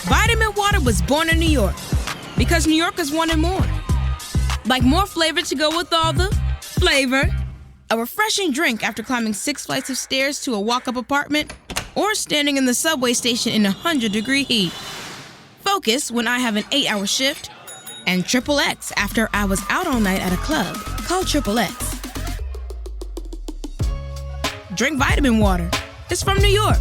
Vitamin Water was born in New York because New Yorkers wanted more. Like more flavor to go with all the flavor. A refreshing drink after climbing 6 flights of stairs to a walk-up apartment or standing in the subway station in 100-degree heat. Focus when I have an 8-hour shift. And Triple X after I was out all night at a club called Triple X. Drink vitamin water. It's from New York.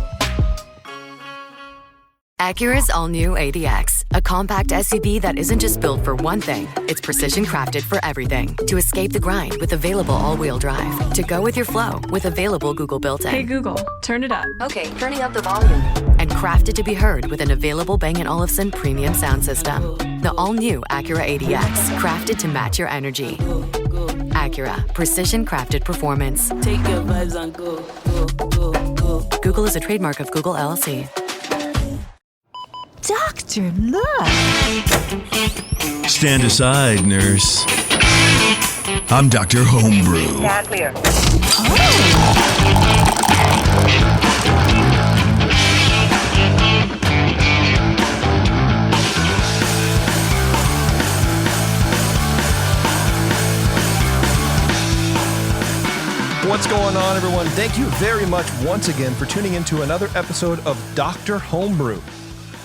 Acura's all-new ADX, a compact SUV that isn't just built for one thing. It's precision-crafted for everything. To escape the grind with available all-wheel drive. To go with your flow with available Google built-in. Hey Google, turn it up. Okay, turning up the volume. And crafted to be heard with an available Bang & Olufsen premium sound system. The all-new Acura ADX, crafted to match your energy. Acura, precision-crafted performance. Take your vibes and go, go, go, go. Google is a trademark of Google LLC. Doctor, look! Stand aside, nurse. I'm Dr. Homebrew. Stand clear. What's going on, everyone? Thank you very much once again for tuning into another episode of Dr. Homebrew.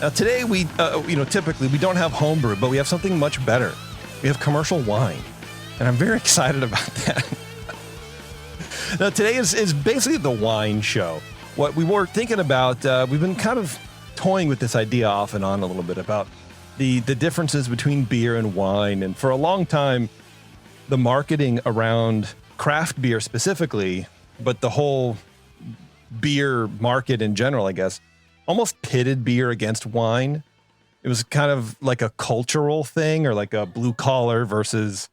Now, today typically we don't have homebrew, but we have something much better. We have commercial wine, and I'm very excited about that. Now, today is basically the wine show. What we were thinking about, we've been kind of toying with this idea off and on a little bit about the differences between beer and wine, and for a long time, the marketing around craft beer specifically, but the whole beer market in general, I guess, almost pitted beer against wine. It was kind of like a cultural thing, or like a blue collar versus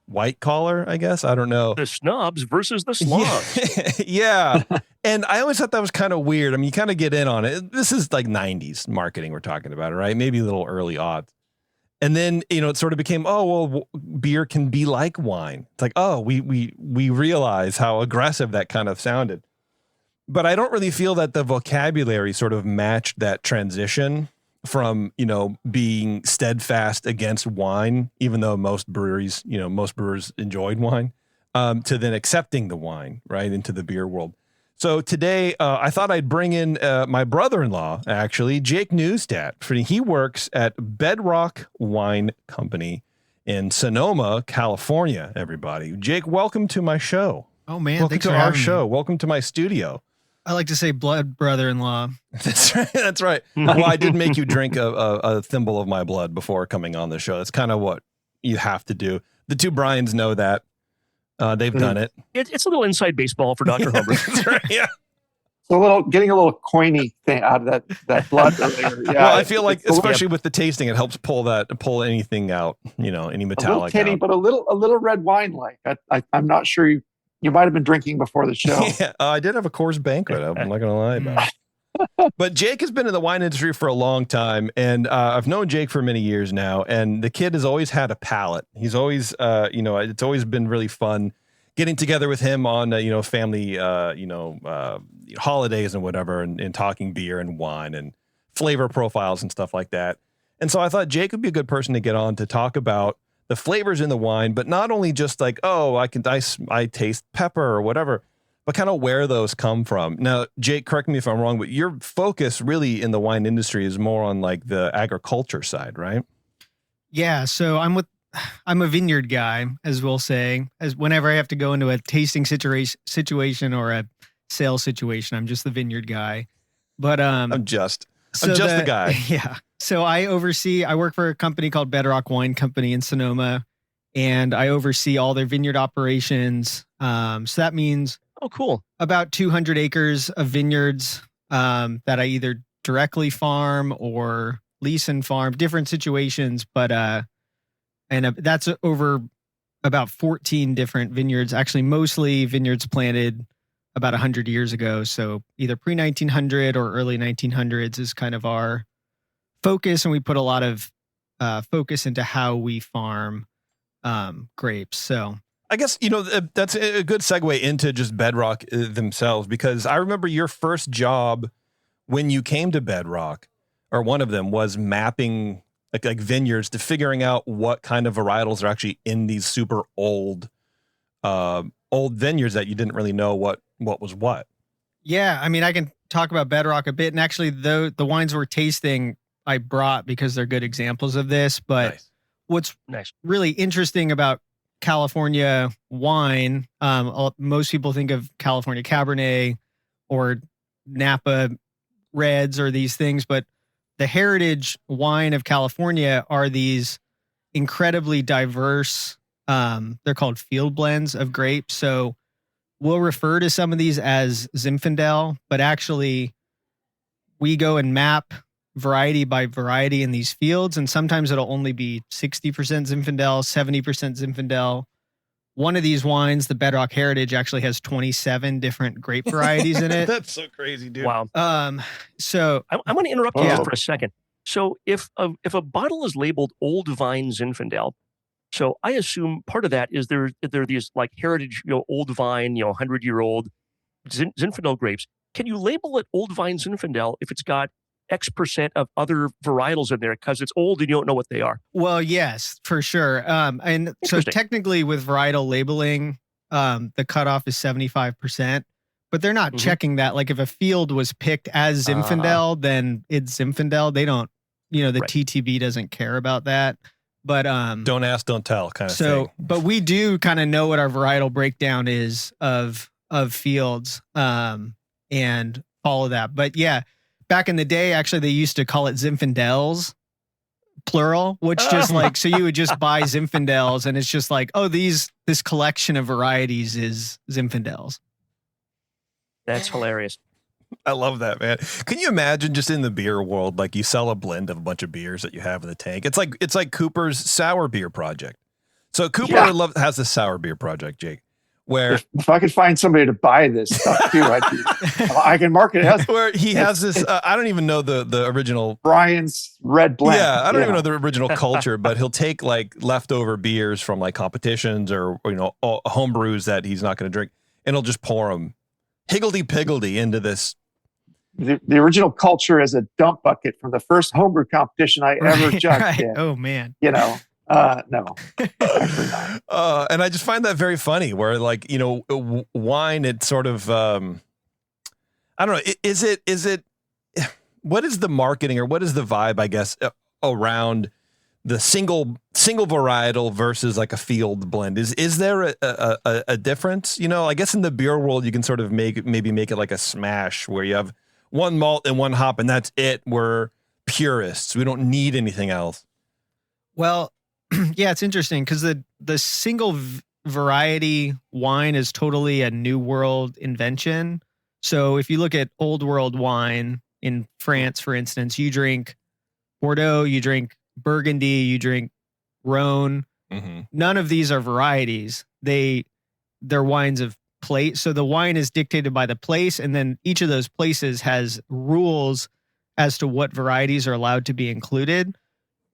white collar, I guess. I don't know. The snobs versus the slobs. Yeah. And I always thought that was kind of weird. I mean, you kind of get in on it. This is like 90s marketing we're talking about, right? Maybe a little early odds. And then, it sort of became, beer can be like wine. It's like, we realize how aggressive that kind of sounded. But I don't really feel that the vocabulary sort of matched that transition from, being steadfast against wine, even though most brewers enjoyed wine, to then accepting the wine, right, into the beer world. So today, I thought I'd bring in my brother-in-law, actually, Jake Neustadt. He works at Bedrock Wine Company in Sonoma, California, everybody. Jake, welcome to my show. Oh, man. Welcome to our show. Welcome to my studio. I like to say blood brother-in-law. That's right. That's right. Well, I did make you drink a thimble of my blood before coming on the show. That's kind of what you have to do. The two Brians know that. They've done it. It's a little inside baseball for Dr. Homebrew. That's right, yeah. So getting a little coiny thing out of that blood earlier. Yeah, well, I feel like, especially with the tasting, it helps pull anything out, any metallic. A little tinny, but a little red wine like. I'm not sure you might have been drinking before the show. Yeah, I did have a Coors Banquet. I'm not going to lie about it. But Jake has been in the wine industry for a long time, and I've known Jake for many years now, and the kid has always had a palate. He's always, it's always been really fun getting together with him on, family, holidays and whatever, and talking beer and wine and flavor profiles and stuff like that. And so I thought Jake would be a good person to get on to talk about the flavors in the wine, but not only just like, I taste pepper or whatever, but kind of where those come from. Now, Jake, correct me if I'm wrong, but your focus really in the wine industry is more on like the agriculture side, right? Yeah. So I'm a vineyard guy, as we'll say, as whenever I have to go into a tasting situation or a sales situation, I'm just the vineyard guy. But I'm just the guy. Yeah. So I work for a company called Bedrock Wine Company in Sonoma, and I oversee all their vineyard operations. So that means cool. About 200 acres of vineyards that I either directly farm or lease and farm, different situations. But that's over about 14 different vineyards, actually mostly vineyards planted about 100 years ago. So either pre-1900 or early 1900s is kind of our focus, and we put a lot of focus into how we farm grapes. So I guess, that's a good segue into just Bedrock themselves, because I remember your first job when you came to Bedrock, or one of them was mapping like vineyards to figuring out what kind of varietals are actually in these super old vineyards that you didn't really know what was what. Yeah, I mean, I can talk about Bedrock a bit, and actually, the wines we're tasting, I brought because they're good examples of this. But Nice. what's really interesting about California wine, most people think of California Cabernet or Napa Reds or these things, but the heritage wine of California are these incredibly diverse, they're called field blends of grapes. So we'll refer to some of these as Zinfandel, but actually we go and map variety by variety in these fields, and sometimes it'll only be 60% Zinfandel, 70% Zinfandel. One of these wines, the Bedrock Heritage, actually has 27 different grape varieties in it. That's so crazy, dude. Wow. So I want to interrupt you Oh. just for a second. So if a bottle is labeled Old Vine Zinfandel, so I assume part of that is there are these like heritage, Old Vine, 100-year-old Zinfandel grapes. Can you label it Old Vine Zinfandel if it's got X% of other varietals in there because it's old and you don't know what they are? well, yes, for sure. And so Interesting. technically with varietal labeling, the cutoff is 75%, but they're not Mhm. checking that. Like if a field was picked as Zinfandel, then it's Zinfandel. They don't, the Right. TTB doesn't care about that. But Don't ask, don't tell kind of so, thing. but we do kind of know what our varietal breakdown is of fields, and follow that. But yeah, back in the day, actually, they used to call it Zinfandels, plural, which just like, so you would just buy Zinfandels and it's just like, oh, this collection of varieties is Zinfandels. That's hilarious. I love that, man. Can you imagine just in the beer world, like you sell a blend of a bunch of beers that you have in the tank? It's like Cooper's sour beer project. So Cooper Yeah. has this sour beer project, Jake, where If I could find somebody to buy this stuff too, I can market it as where he has this. I don't even know the original. Brian's Red Blend. Yeah, I don't even know the original culture, but he'll take like leftover beers from like competitions or home brews that he's not going to drink, and he'll just pour them higgledy-piggledy into this. The original culture is a dump bucket from the first homebrew competition I ever judged in. Oh man. No, actually not. And I just find that very funny where like, wine, it's sort of, I don't know. Is it, what is the marketing or what is the vibe, I guess, around the single varietal versus like a field blend? Is there a difference? I guess in the beer world, you can sort of maybe make it like a smash where you have one malt and one hop and that's it. We're purists. We don't need anything else. Well, yeah, it's interesting because the single variety wine is totally a new world invention. So if you look at old world wine in France, for instance, you drink Bordeaux, you drink Burgundy, you drink Rhone. Mm-hmm. None of these are varieties. They're wines of place. So the wine is dictated by the place, and then each of those places has rules as to what varieties are allowed to be included.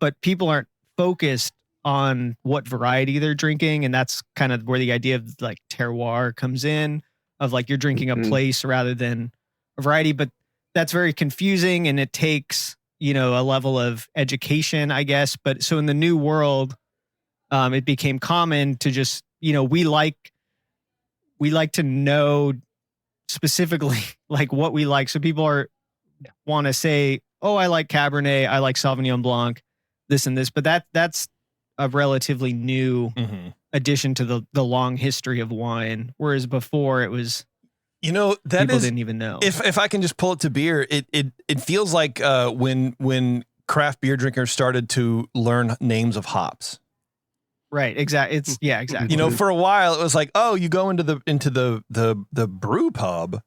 But people aren't focused on what variety they're drinking, and that's kind of where the idea of like terroir comes in, of like you're drinking a place rather than a variety. But that's very confusing, and it takes a level of education, I guess. But so in the new world, it became common to just we like to know specifically like what we like. So people want to say, oh, I like Cabernet, I like Sauvignon Blanc, this and this, but that's a relatively new addition to the long history of wine. Whereas before it was, that people is, didn't even know. If I can just pull it to beer, it feels like when craft beer drinkers started to learn names of hops. Right. Exactly. Exactly. For a while it was like, oh, you go into the brew pub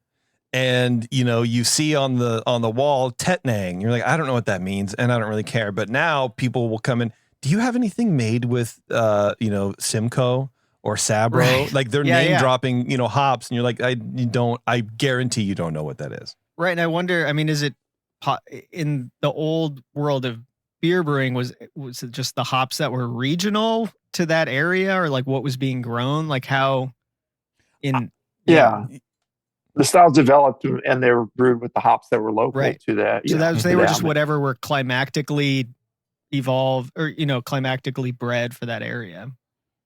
and you see on the wall Tettnang. You're like, I don't know what that means and I don't really care. But now people will come in. Do you have anything made with Simcoe or Sabro? Right. Like they're name dropping, hops, and you're like, I guarantee you don't know what that is. Right. And I wonder, is it in the old world of beer brewing, was it just the hops that were regional to that area, or like what was being grown? Like how in yeah. the styles developed and they were brewed with the hops that were local Right. to that. So they were just them. whatever were climatically evolved or, climatically bred for that area.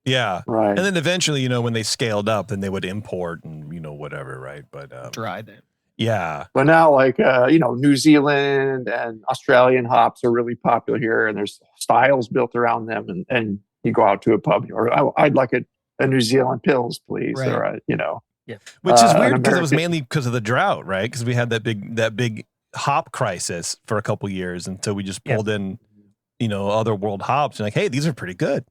Yeah. Right. And then eventually, when they scaled up, then they would import and, whatever, right? But Dry them. yeah. But now, like, New Zealand and Australian hops are really popular here, and there's styles built around them. And you go out to a pub, or I'd like a New Zealand Pils, please. Right. Or, Which is an weird because it was American- mainly because of the drought, right? Because we had that big hop crisis for a couple years until we just pulled in, other world hops and like, hey, these are pretty good.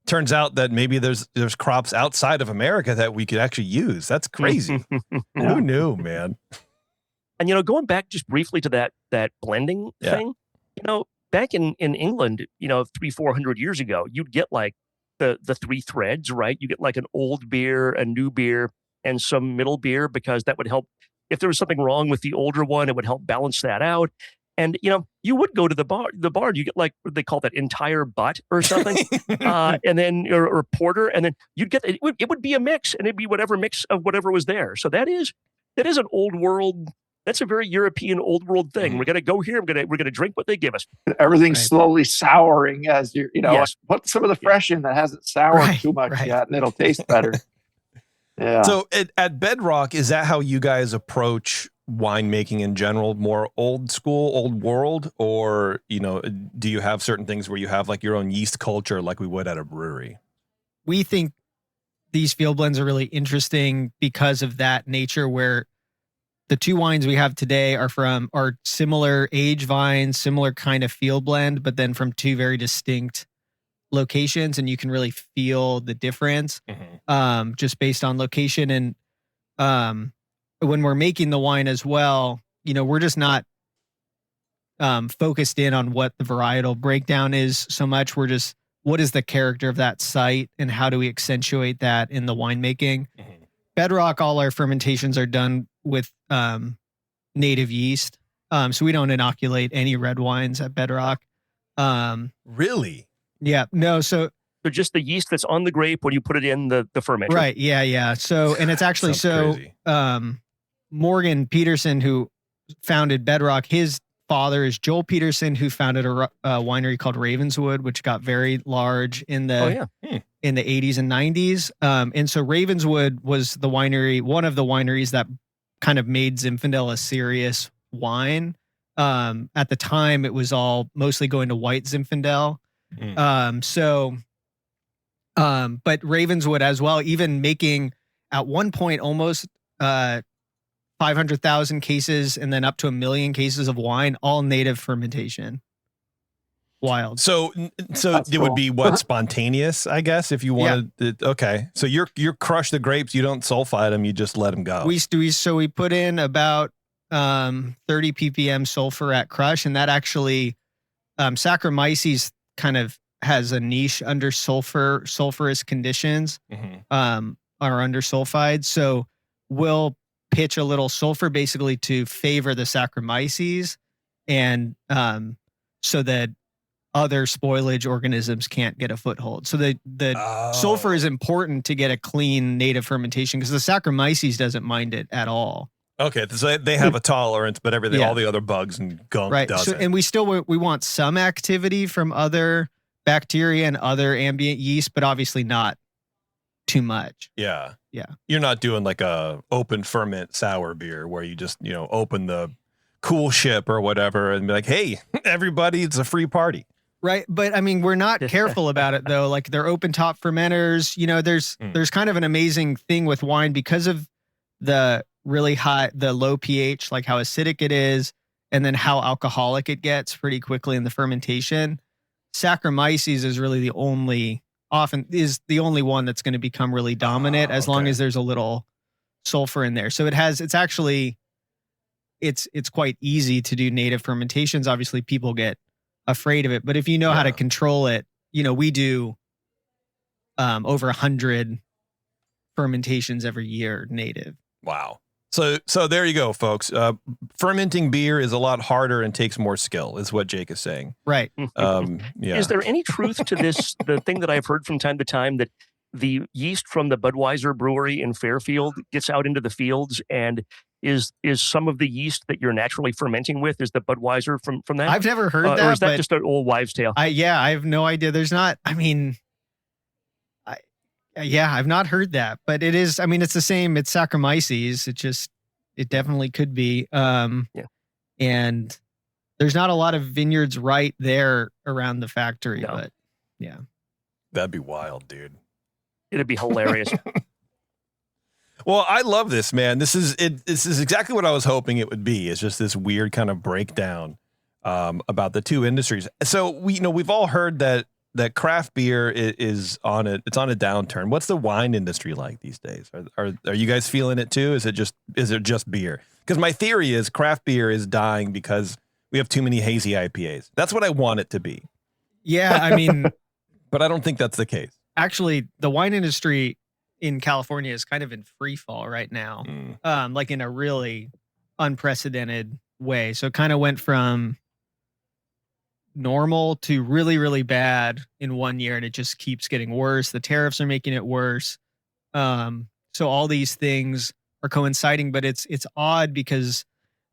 Turns out that maybe there's crops outside of America that we could actually use. That's crazy. Yeah. Who knew, man? And going back just briefly to that blending Yeah. thing, back in England, 300-400 years ago, you'd get like the three threads, right? You get like an old beer, a new beer, and some middle beer, because that would help. If there was something wrong with the older one, it would help balance that out. And you would go to the bar, you get like what they call that entire butt or something, and then or porter, and then you'd get it would be a mix, and it'd be whatever mix of whatever was there. So that is an old world. That's a very European old world thing. We're gonna go here. We're gonna drink what they give us. Everything's Right. slowly souring as Yes. put some of the fresh in that hasn't soured Right, too much right. yet, and it'll taste better. Yeah. So at Bedrock, is that how you guys approach winemaking in general? More old school, old world, or do you have certain things where you have like your own yeast culture, like we would at a brewery? We think these field blends are really interesting because of that nature, where the two wines we have today are similar age vines, similar kind of field blend, but then from two very distinct locations, and you can really feel the difference just based on location. And when we're making the wine as well, we're just not focused in on what the varietal breakdown is so much. We're just, what is the character of that site and how do we accentuate that in the winemaking? Bedrock, all our fermentations are done with native yeast. So we don't inoculate any red wines at Bedrock. Really? Yeah, no. So just the yeast that's on the grape when you put it in the fermenter. right. Yeah. So, and it's actually, Sounds crazy. Morgan Peterson, who founded Bedrock, his father is Joel Peterson, who founded a winery called Ravenswood, which got very large in the in the 80s and 90s. And so Ravenswood was one of the wineries that kind of made Zinfandel a serious wine. At the time, it was all mostly going to white Zinfandel. But Ravenswood as well, even making at one point almost 500,000 cases and then up to 1 million cases of wine, all native fermentation. Wild. So That's it would cool. be what, spontaneous, I guess, if you wanted it. Okay. So you crush the grapes, you don't sulfide them, you just let them go. We put in about 30 ppm sulfur at crush, and that actually Saccharomyces kind of has a niche under sulfurous conditions are under sulfide. So we'll pitch a little sulfur basically to favor the Saccharomyces, and so that other spoilage organisms can't get a foothold. So the sulfur is important to get a clean native fermentation, because the Saccharomyces doesn't mind it at all. Okay, so they have a tolerance, but everything, Yeah. all the other bugs and gunk Right. doesn't. So, and we want some activity from other bacteria and other ambient yeast, but obviously not too much. Yeah. Yeah. You're not doing like a open ferment sour beer where you just, open the cool ship or whatever and be like, hey, everybody, it's a free party. Right. But I mean, we're not careful about it though. Like, they're open top fermenters. There's kind of an amazing thing with wine because of the low pH, like how acidic it is, and then how alcoholic it gets pretty quickly in the fermentation. Saccharomyces is really the only one that's going to become really dominant as long as there's a little sulfur in there. So it's quite easy to do native fermentations. Obviously, people get afraid of it, but if you know how to control it, we do over 100 fermentations every year native. Wow. So there you go, folks. Fermenting beer is a lot harder and takes more skill, is what Jake is saying. Right. Yeah. Is there any truth to this? The thing that I've heard from time to time, that the yeast from the Budweiser brewery in Fairfield gets out into the fields, and is some of the yeast that you're naturally fermenting with, is the Budweiser from that? I've never heard that. Or is that but just an old wives' tale? I have no idea. There's not. I mean, I've not heard that, but it is. I mean, it's the same. It's Saccharomyces. It definitely could be. And there's not a lot of vineyards right there around the factory, but yeah, that'd be wild, dude. It'd be hilarious. Well, I love this, man. This is exactly what I was hoping it would be. It's just this weird kind of breakdown about the two industries. So we've all heard that craft beer is on a downturn. What's the wine industry like these days? Are you guys feeling it too? Is it just beer? Because my theory is craft beer is dying because we have too many hazy IPAs. That's what I want it to be. Yeah, I mean, but I don't think that's the case. Actually, the wine industry in California is kind of in free fall right now, like in a really unprecedented way. So it kind of went from normal to really, really bad in 1 year, and it just keeps getting worse. The tariffs are making it worse. So all these things are coinciding, but it's odd because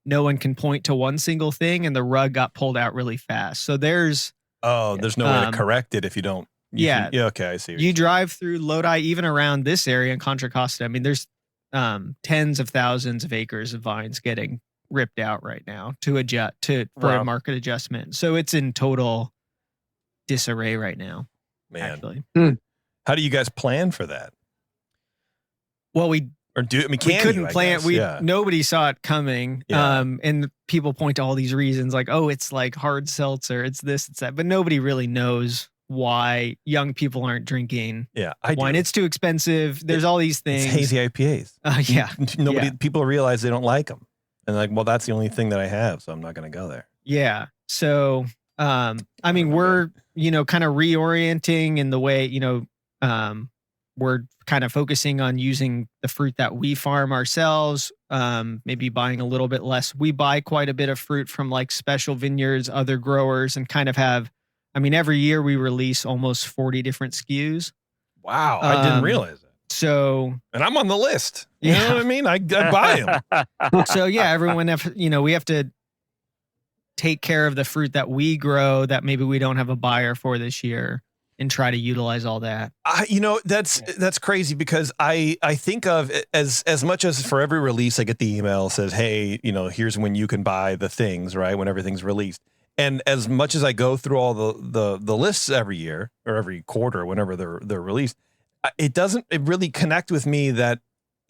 no one can point to one single thing, and the rug got pulled out really fast. So there's no way to correct it if you don't. Okay, I see. You drive through Lodi, even around this area in Contra Costa. I mean, there's tens of thousands of acres of vines getting ripped out right now for a market adjustment. So it's in total disarray right now. Man, actually. How do you guys plan for that? Well, we couldn't plan. Nobody saw it coming. Yeah. And people point to all these reasons, like, oh, it's like hard seltzer, it's this, it's that, but nobody really knows why young people aren't drinking wine. It's too expensive. There's all these things. It's hazy IPAs. People realize they don't like them. And like, well, that's the only thing that I have, so I'm not going to go there. Yeah. So, I mean, we're, kind of reorienting in the way, we're kind of focusing on using the fruit that we farm ourselves, maybe buying a little bit less. We buy quite a bit of fruit from like special vineyards, other growers, and kind of have, every year we release almost 40 different SKUs. Wow. I didn't realize that. So, and I'm on the list. You know what I mean? I buy them. So yeah, everyone we have to take care of the fruit that we grow that maybe we don't have a buyer for this year and try to utilize all that. That's crazy because I think of it as much as for every release, I get the email says, hey, here's when you can buy the things, right? When everything's released. And as much as I go through all the lists every year or every quarter, whenever they're released, it doesn't really connect with me that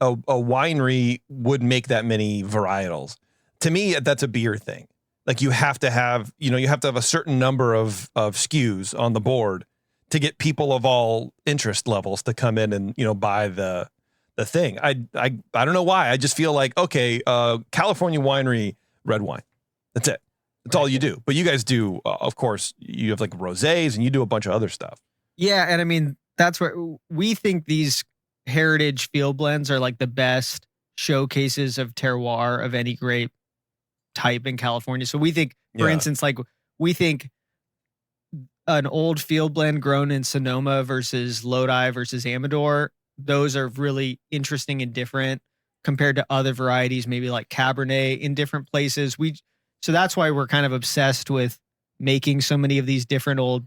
a winery would make that many varietals. To me, that's a beer thing. Like you have to have a certain number of SKUs on the board to get people of all interest levels to come in and, buy the thing. I don't know why. I just feel like, okay, California winery, red wine. That's it. That's all you do. But you guys do, of course, you have like rosés and you do a bunch of other stuff. Yeah. And that's where we think these heritage field blends are like the best showcases of terroir of any grape type in California. So we think, for instance, we think an old field blend grown in Sonoma versus Lodi versus Amador, those are really interesting and different compared to other varieties, maybe like Cabernet in different places. So that's why we're kind of obsessed with making so many of these different old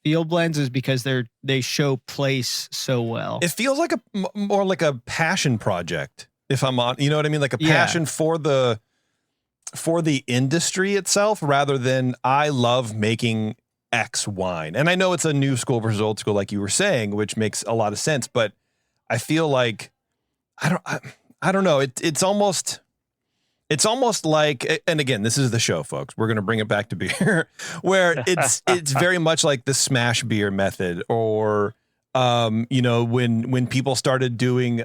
field blends, is because they show place so well. It feels like more like a passion project, if I'm on, you know what I mean? Like a passion for the industry itself, rather than I love making X wine. And I know it's a new school versus old school, like you were saying, which makes a lot of sense, but I feel like, I don't know. It's almost like, and again, this is the show, folks. We're going to bring it back to beer, where it's very much like the smash beer method, or when people started doing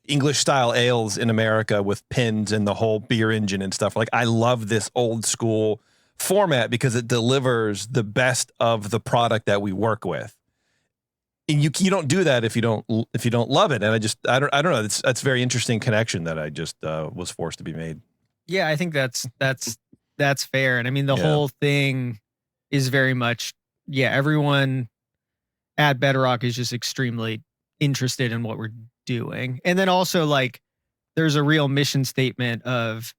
English style ales in America with pins and the whole beer engine and stuff. Like, I love this old school format because it delivers the best of the product that we work with. And you don't do that if you don't love it. And I don't know. That's a very interesting connection that I just was forced to be made. Yeah, I think that's fair. And the whole thing is very much, everyone at Bedrock is just extremely interested in what we're doing. And then also like there's a real mission statement of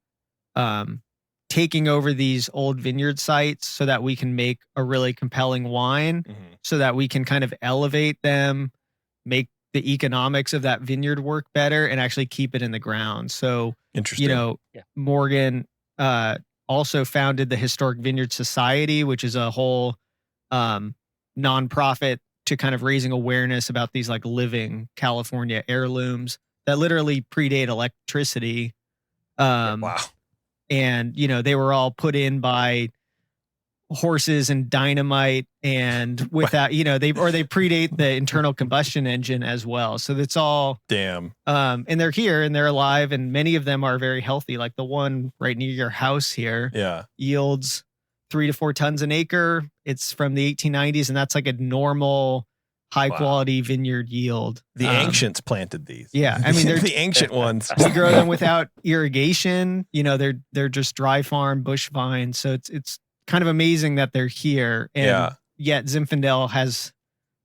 taking over these old vineyard sites so that we can make a really compelling wine, so that we can kind of elevate them, make the economics of that vineyard work better, and actually keep it in the ground. So, Interesting. you know, Morgan also founded the Historic Vineyard Society, which is a whole nonprofit to kind of raising awareness about these like living California heirlooms that literally predate electricity. Wow. And, you know, they were all put in by horses and dynamite and without, you know, they predate the internal combustion engine as well. So it's all damn. And they're here and they're alive, and many of them are very healthy. Like the one right near your house here yields 3 to 4 tons an acre. It's from the 1890s, and that's like a normal high quality vineyard yield. The ancients planted these. Yeah. I mean, they're the ancient ones. We grow them without irrigation. You know, they're just dry farm bush vines. So it's kind of amazing that they're here. And yet Zinfandel has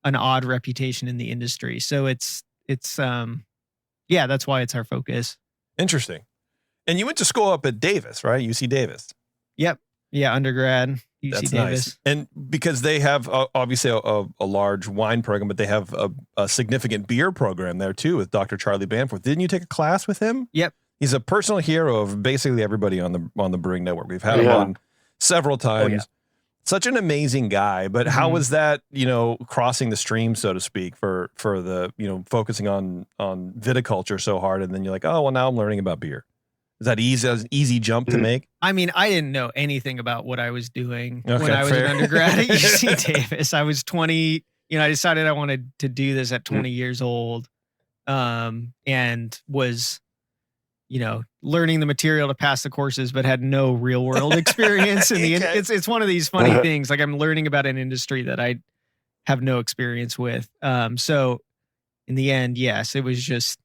an odd reputation in the industry. So it's that's why it's our focus. Interesting. And you went to school up at Davis, right? UC Davis. Yep. Yeah, undergrad. UC That's Davis. nice. And because they have obviously a large wine program, but they have a significant beer program there too with Dr. Charlie Banforth. Didn't you take a class with him? Yep. He's a personal hero of basically everybody on the Brewing Network. We've had him on several times. Such an amazing guy. But how was that, you know, crossing the stream, so to speak, for the, you know, focusing on viticulture so hard, and then you're like, oh well, now I'm learning about beer. Is that an easy jump to make? I mean, I didn't know anything about what I was doing when I was an undergrad at UC Davis. I was 20, you know, I decided I wanted to do this at 20 years old, and was, you know, learning the material to pass the courses, but had no real world experience in the it's one of these funny things. Like I'm learning about an industry that I have no experience with. So in the end, yes, it was just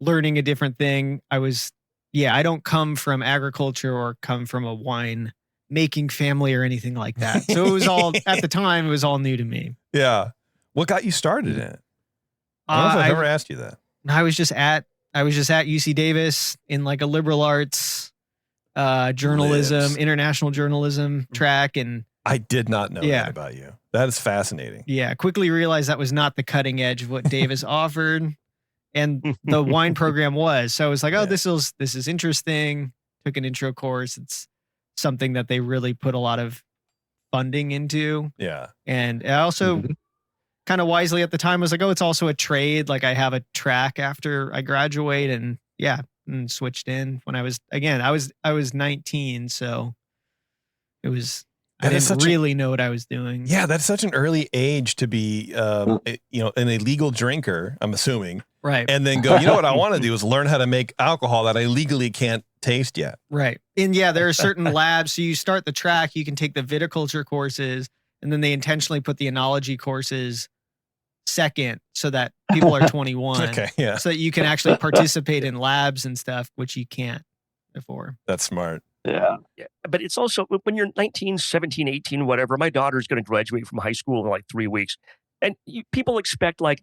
learning a different thing. I don't come from agriculture or come from a wine making family or anything like that. So it was all, at the time, it was all new to me. Yeah. What got you started in it? I don't know if I've ever asked you that. I was just at UC Davis in like a liberal arts, journalism, international journalism track. And I did not know that about you. That is fascinating. Yeah. Quickly realized that was not the cutting edge of what Davis offered. And the wine program was. So I was like, oh, this is interesting. Took an intro course. It's something that they really put a lot of funding into. Yeah. And I also kind of wisely at the time was like, oh, it's also a trade. Like I have a track after I graduate, and switched in when I was 19. So it was, I didn't really know what I was doing. Yeah. That's such an early age to be, you know, an illegal drinker, I'm assuming. Right. And then go, you know what I want to do is learn how to make alcohol that I legally can't taste yet. Right. And there are certain labs. So you start the track, you can take the viticulture courses, and then they intentionally put the enology courses second so that people are 21. Okay. Yeah. So that you can actually participate in labs and stuff, which you can't before. That's smart. Yeah. But it's also when you're 19, 17, 18, whatever, my daughter's going to graduate from high school in like 3 weeks. And people expect like,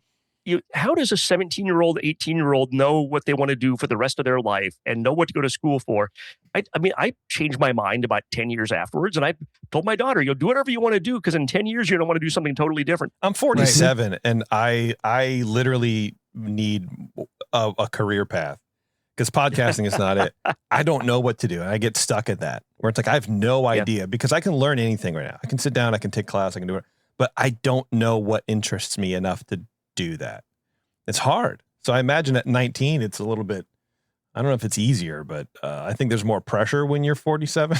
how does a 17-year-old, 18-year-old know what they want to do for the rest of their life and know what to go to school for? I mean, I changed my mind about 10 years afterwards, and I told my daughter, do whatever you want to do, because in 10 years, you're going to want to do something totally different. I'm 47, and I literally need a career path, because podcasting is not it. I don't know what to do, and I get stuck at that, where it's like, I have no idea, because I can learn anything right now. I can sit down, I can take class, I can do it, but I don't know what interests me enough to do that. It's hard. So I imagine at 19, it's a little bit, I don't know if it's easier, but I think there's more pressure when you're 47.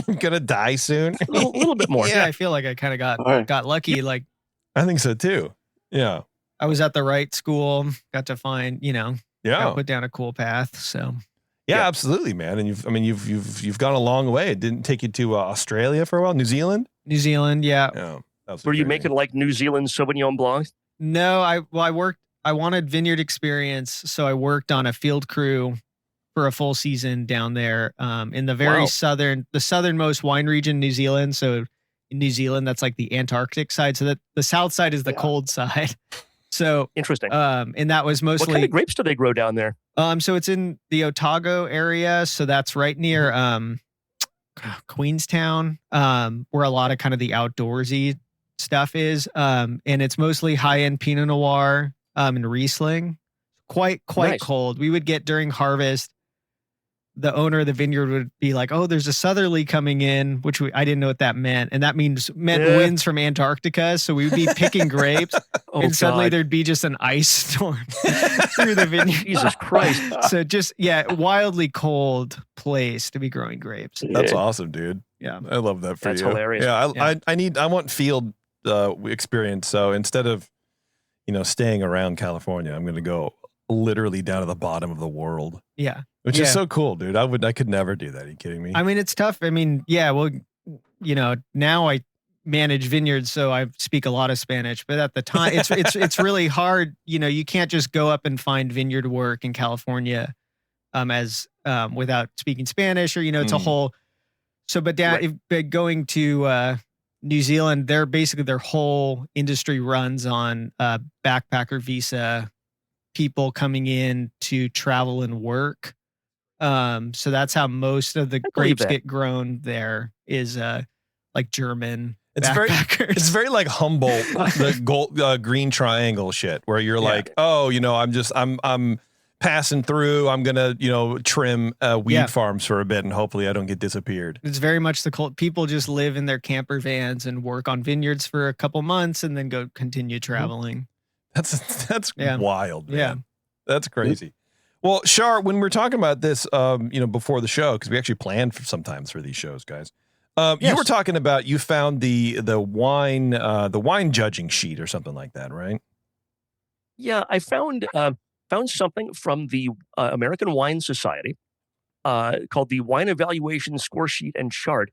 You're going to die soon. A little bit more. Yeah, I feel like I kind of got lucky. Like I think so too. Yeah. I was at the right school, got to find, got put down a cool path. So yeah, absolutely, man. And you've gone a long way. It didn't take you to Australia for a while. New Zealand, yeah. Were you making like New Zealand Sauvignon Blanc? No, I wanted vineyard experience, so I worked on a field crew for a full season down there in the very southernmost wine region, New Zealand. So New Zealand. That's like the Antarctic side. So that the south side is the cold side. So Interesting. and that was mostly. What kind of grapes do they grow down there? So it's in the Otago area. So that's right near Queenstown, where a lot of kind of the outdoorsy stuff is. And it's mostly high-end Pinot Noir and Riesling. Quite Nice. cold. We would get during harvest, the owner of the vineyard would be like, "Oh, there's a southerly coming in," which I didn't know what that meant, and that meant winds from Antarctica. So we would be picking grapes, and suddenly there'd be just an ice storm through the vineyard. Jesus Christ! So just wildly cold place to be growing grapes. That's awesome, dude. Yeah, I love that for That's you. hilarious. Yeah, I want field experience. So instead of staying around California, I'm going to go literally down to the bottom of the world. Yeah. Which is so cool, dude. I could never do that. Are you kidding me? I mean, it's tough. I mean, well, now I manage vineyards, so I speak a lot of Spanish, but at the time it's really hard. You can't just go up and find vineyard work in California as without speaking Spanish, or it's a whole but going to New Zealand, their whole industry runs on backpacker visa, people coming in to travel and work. So that's how most of the grapes get grown there is like German backpackers. It's very like Humboldt, the gold green triangle shit, where you're like, I'm passing through. I'm gonna trim weed farms for a bit, and hopefully I don't get disappeared. It's very much the cult. People just live in their camper vans and work on vineyards for a couple months, and then go continue traveling. That's wild, man. Yeah, that's crazy. Well, Shar, when we're talking about this, before the show, because we actually plan sometimes for these shows, guys. You were talking about you found the wine judging sheet or something like that, right? Yeah, I found something from the American Wine Society called the Wine Evaluation Score Sheet and Chart,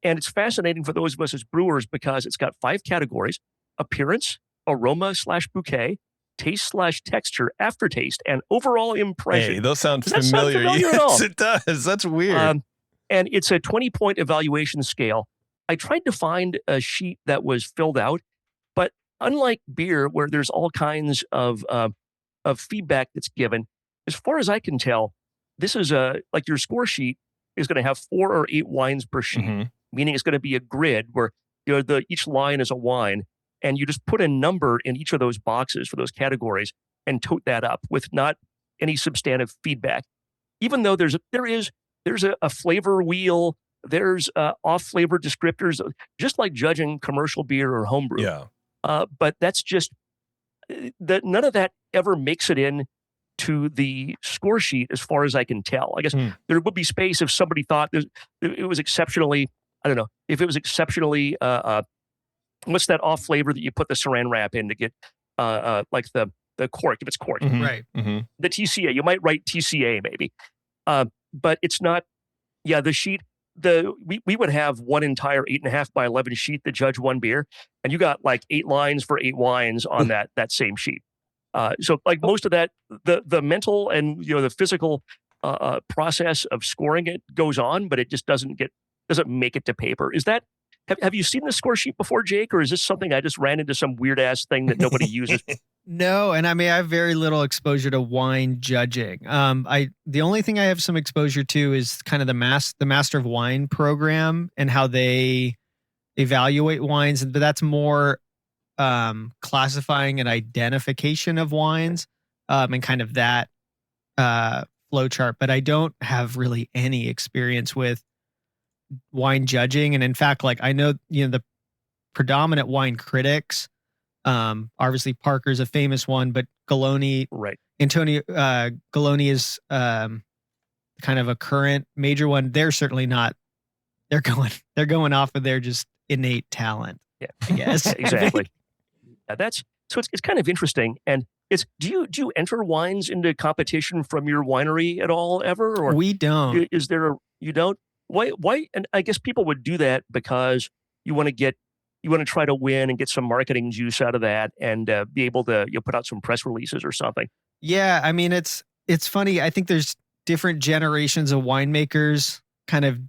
and it's fascinating for those of us as brewers because it's got 5 categories: appearance, aroma/bouquet, taste/texture, aftertaste, and overall impression. Hey, those sound Does that familiar. sound familiar at all? Yes, it does. That's weird. And it's a 20-point evaluation scale. I tried to find a sheet that was filled out, but unlike beer, where there's all kinds of feedback that's given, as far as I can tell, this is like your score sheet is going to have 4 or 8 wines per sheet, meaning it's going to be a grid where each line is a wine. And you just put a number in each of those boxes for those categories and tote that up with not any substantive feedback. Even though there's a flavor wheel, there's off-flavor descriptors, just like judging commercial beer or homebrew. Yeah. But that's just none of that ever makes it in to the score sheet, as far as I can tell. I guess there would be space if somebody thought it was exceptionally. I don't know if it was exceptionally. What's that off flavor that you put the saran wrap in to get like the cork, if it's cork, right? The TCA, you might write TCA maybe, but it's not. Yeah, the sheet. We would have one entire 8.5 by 11 sheet to judge one beer, and you got like 8 lines for 8 wines on that same sheet. So like most of that, the mental and the physical process of scoring it goes on, but it just doesn't make it to paper. Is that? Have you seen the score sheet before, Jake, or is this something I just ran into some weird ass thing that nobody uses? No, and I mean I have very little exposure to wine judging. The only thing I have some exposure to is kind of the Master of Wine program and how they evaluate wines, but that's more classifying and identification of wines and kind of that flow chart. But I don't have really any experience with wine judging, and in fact, like I know the predominant wine critics, obviously Parker's a famous one, but Galoni, right? Antonio Galoni is kind of a current major one. They're certainly not. They're going off of their just innate talent. Yeah, I guess. Exactly. That's so it's kind of interesting. And do you enter wines into competition from your winery at all ever, or we don't? You don't? Why? And I guess people would do that because you want to try to win and get some marketing juice out of that, and be able to put out some press releases or something. Yeah, I mean it's funny. I think there's different generations of winemakers kind of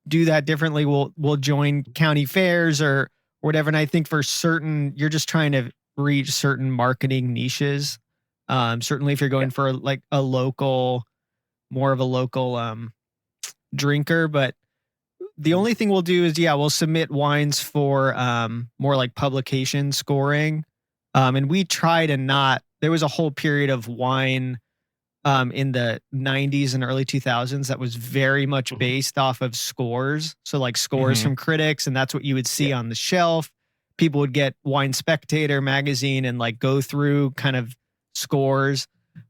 do that differently. We'll join county fairs or whatever. And I think for certain, you're just trying to reach certain marketing niches. Certainly if you're going for like a local, more of a local drinker, but the only thing we'll do is, we'll submit wines for more like publication scoring. And we try to not, there was a whole period of wine in the 90s and early 2000s that was very much based off of scores. So like scores from critics, and that's what you would see on the shelf. People would get Wine Spectator magazine and like go through kind of scores.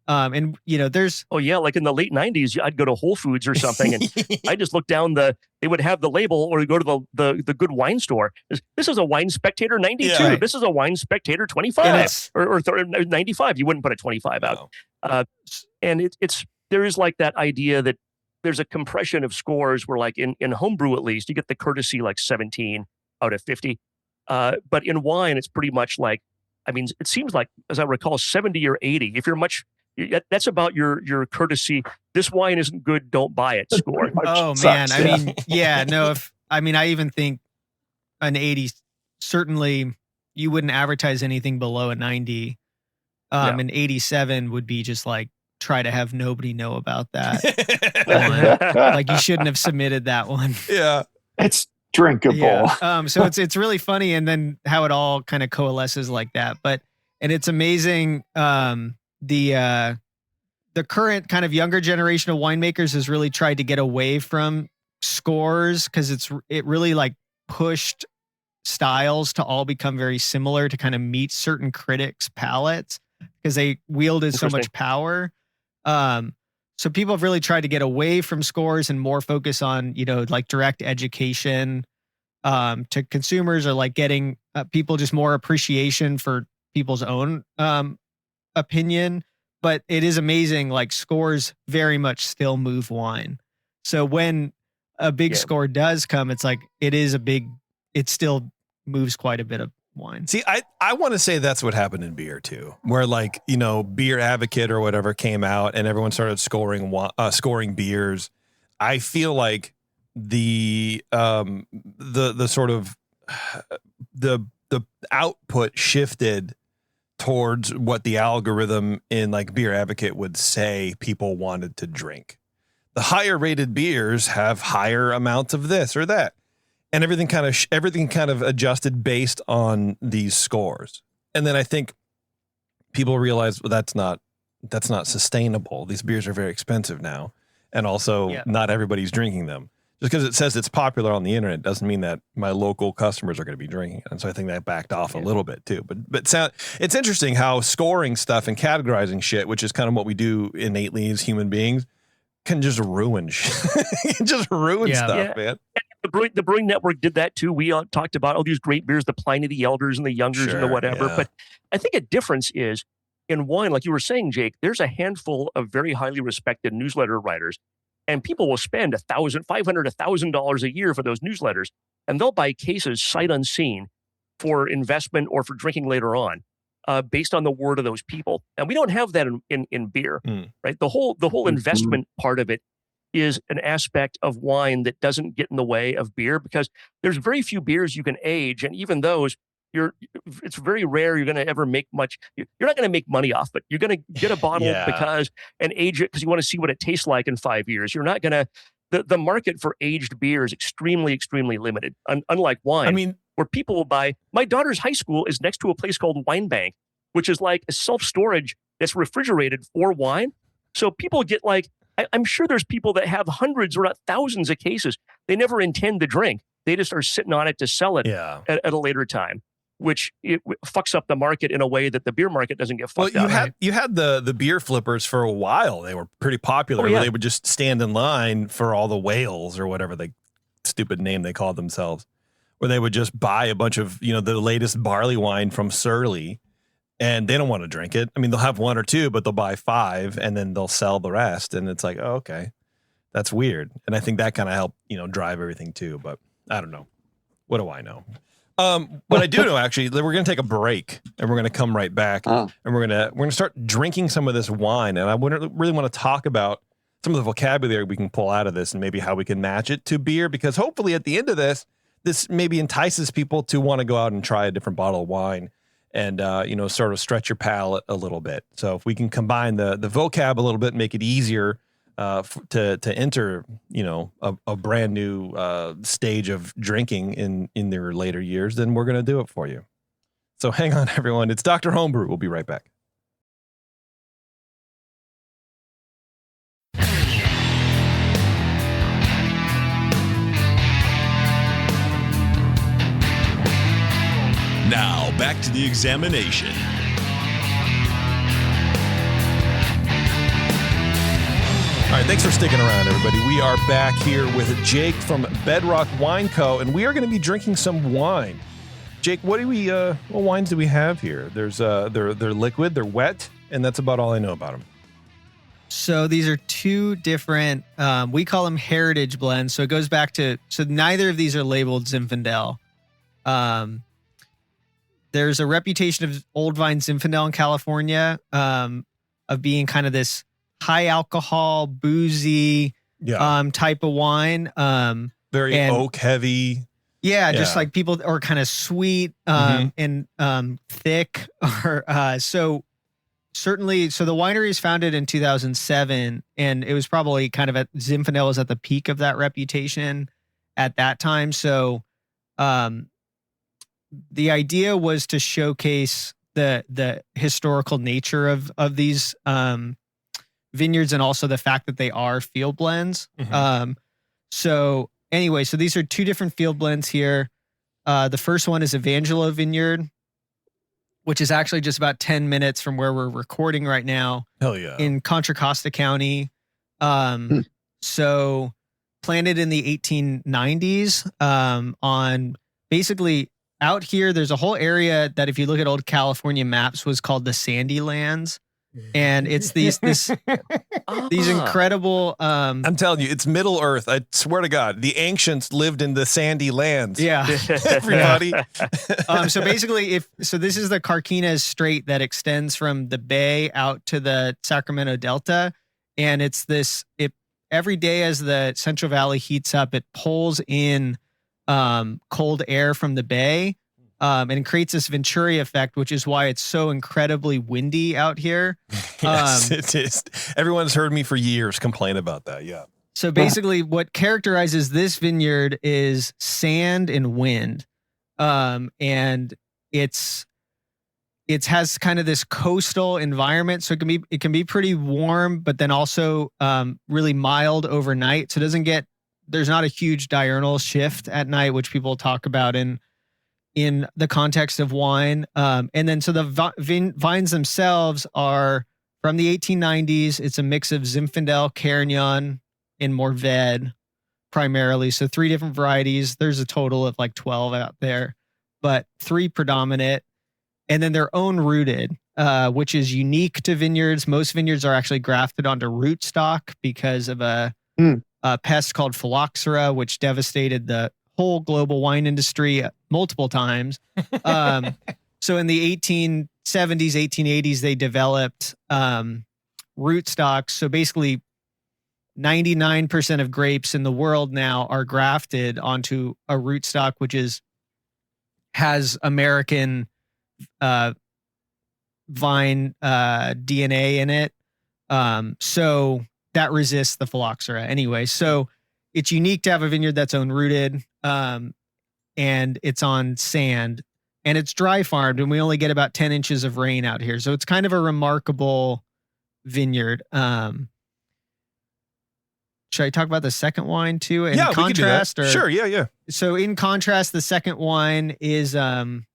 And there's like in the late 90s, I'd go to Whole Foods or something, and I just look down they would have the label, or you go to the good wine store. This is a Wine Spectator 92. Yeah, right. This is a Wine Spectator 25 or 95. You wouldn't put a 25 out. And there is like that idea that there's a compression of scores where, like in homebrew, at least, you get the courtesy like 17 out of 50. But in wine, it's pretty much like, it seems like, as I recall, 70 or 80. If you're that's about your courtesy. This wine isn't good, don't buy it score. Oh man. I even think an 80, certainly you wouldn't advertise anything below a 90. An 87 would be just like, try to have nobody know about that. Like you shouldn't have submitted that one. Yeah. It's drinkable. Yeah. So it's really funny, and then how it all kind of coalesces like that. And it's amazing. The current kind of younger generation of winemakers has really tried to get away from scores, because it really like pushed styles to all become very similar to kind of meet certain critics' palates, because they wielded so much power. So people have really tried to get away from scores and more focus on, like direct education to consumers, or like getting people just more appreciation for people's own opinion. But it is amazing, like scores very much still move wine. So when a big score does come, it's like, it still moves quite a bit of wine. See, I want to say that's what happened in beer too, where like, Beer Advocate or whatever came out and everyone started scoring beers. I feel like the sort of the output shifted towards what the algorithm in like Beer Advocate would say people wanted to drink. The higher rated beers have higher amounts of this or that. And everything kind of adjusted based on these scores. And then I think people realized, well, that's not sustainable. These beers are very expensive now. And also not everybody's drinking them. Just because it says it's popular on the internet doesn't mean that my local customers are going to be drinking it. And so I think that backed off a little bit too. But it's interesting how scoring stuff and categorizing shit, which is kind of what we do innately as human beings, can just ruin shit. Stuff, man. The Brewing Network did that too. We talked about all these great beers, the Pliny the Elders and the Youngers and the whatever. Yeah. But I think a difference is in wine, like you were saying, Jake, there's a handful of very highly respected newsletter writers, and people will spend $1,500, $1,000 a year for those newsletters, and they'll buy cases sight unseen for investment or for drinking later on, based on the word of those people. And we don't have that in beer, right? The whole investment part of it is an aspect of wine that doesn't get in the way of beer, because there's very few beers you can age, and even those, it's very rare you're going to ever make much. You're not going to make money off it. You're going to get a bottle and age it because you want to see what it tastes like in 5 years. You're not going to. The market for aged beer is extremely, extremely limited. Unlike wine, where people will buy. My daughter's high school is next to a place called Wine Bank, which is like a self-storage that's refrigerated for wine. So people get like. I'm sure there's people that have hundreds or not thousands of cases they never intend to drink. They just are sitting on it to sell it at a later time, which it fucks up the market in a way that the beer market doesn't get fucked up. You had the beer flippers for a while. They were pretty popular. Where they would just stand in line for all the whales or whatever the stupid name they called themselves, where they would just buy a bunch of, the latest barley wine from Surly. And they don't want to drink it. I mean, they'll have one or two, but they'll buy 5 and then they'll sell the rest. And it's like, oh, okay, that's weird. And I think that kind of helped, drive everything too. But I don't know. What do I know? What I do know, actually, we're going to take a break and we're going to come right back and we're going to start drinking some of this wine. And I really want to talk about some of the vocabulary we can pull out of this and maybe how we can match it to beer, because hopefully at the end of this maybe entices people to want to go out and try a different bottle of wine and, sort of stretch your palate a little bit. So if we can combine the vocab a little bit, make it easier to enter, a brand new stage of drinking in their later years, then we're going to do it for you. So hang on, everyone. It's Dr. Homebrew. We'll be right back. Now, back to the examination. All right, thanks for sticking around, everybody. We are back here with Jake from Bedrock Wine Co., and we are going to be drinking some wine. Jake, what wines do we have here? There's they're liquid, they're wet, and that's about all I know about them. So these are two different, we call them heritage blends. So it goes back to, so neither of these are labeled Zinfandel. There's a reputation of Old Vine Zinfandel in California of being kind of this high alcohol, boozy type of wine. Very oak heavy. Yeah, just like people are kind of sweet and thick. So certainly, so the winery is founded in 2007, and it was probably kind of Zinfandel was at the peak of that reputation at that time. So the idea was to showcase the historical nature of these vineyards, and also the fact that they are field blends. So anyway, so these are two different field blends here. The first one is Evangelo Vineyard, which is actually just about 10 minutes from where we're recording right now. Hell yeah. In Contra Costa County. So planted in the 1890s on basically out here, there's a whole area that if you look at old California maps was called the Sandy Lands. And it's these incredible I'm telling you, it's Middle Earth. I swear to God, the ancients lived in the sandy lands. Yeah. Everybody. So basically this is the Carquinez Strait that extends from the bay out to the Sacramento Delta. And it's every day as the Central Valley heats up, it pulls in cold air from the bay. And creates this Venturi effect, which is why it's so incredibly windy out here. Yes, it is. Everyone's heard me for years complain about that. Yeah. So basically, what characterizes this vineyard is sand and wind, and it has kind of this coastal environment. So it can be pretty warm, but then also really mild overnight. So there's not a huge diurnal shift at night, which people talk about in the context of wine. And then so the vines themselves are from the 1890s. It's a mix of Zinfandel, Carignan, and Mourvedre primarily. So 3 different varieties. There's a total of like 12 out there, but 3 predominant. And then they're own rooted, which is unique to vineyards. Most vineyards are actually grafted onto rootstock because of a pest called phylloxera, which devastated the whole global wine industry multiple times. So in the 1870s, 1880s, they developed rootstocks. So basically 99% of grapes in the world now are grafted onto a rootstock, which has American vine DNA in it. So that resists the phylloxera anyway. So it's unique to have a vineyard that's own rooted, and it's on sand, and it's dry farmed, and we only get about 10 inches of rain out here. So it's kind of a remarkable vineyard. Should I talk about the second wine too? In contrast, we could do that. Sure. Yeah. So in contrast, the second wine is from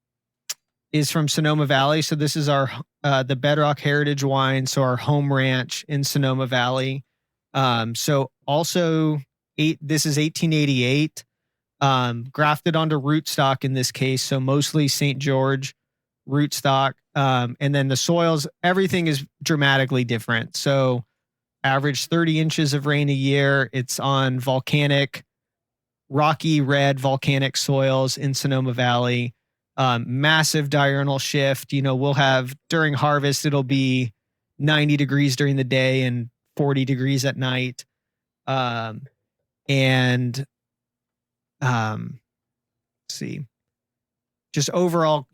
Sonoma Valley. So this is our the Bedrock Heritage wine. So our home ranch in Sonoma Valley. So also this is 1888, grafted onto rootstock in this case. So mostly St. George rootstock. And then the soils, everything is dramatically different. So average 30 inches of rain a year. It's on rocky red volcanic soils in Sonoma Valley. Massive diurnal shift. We'll have during harvest, it'll be 90 degrees during the day and 40 degrees at night. And let's see, just overall,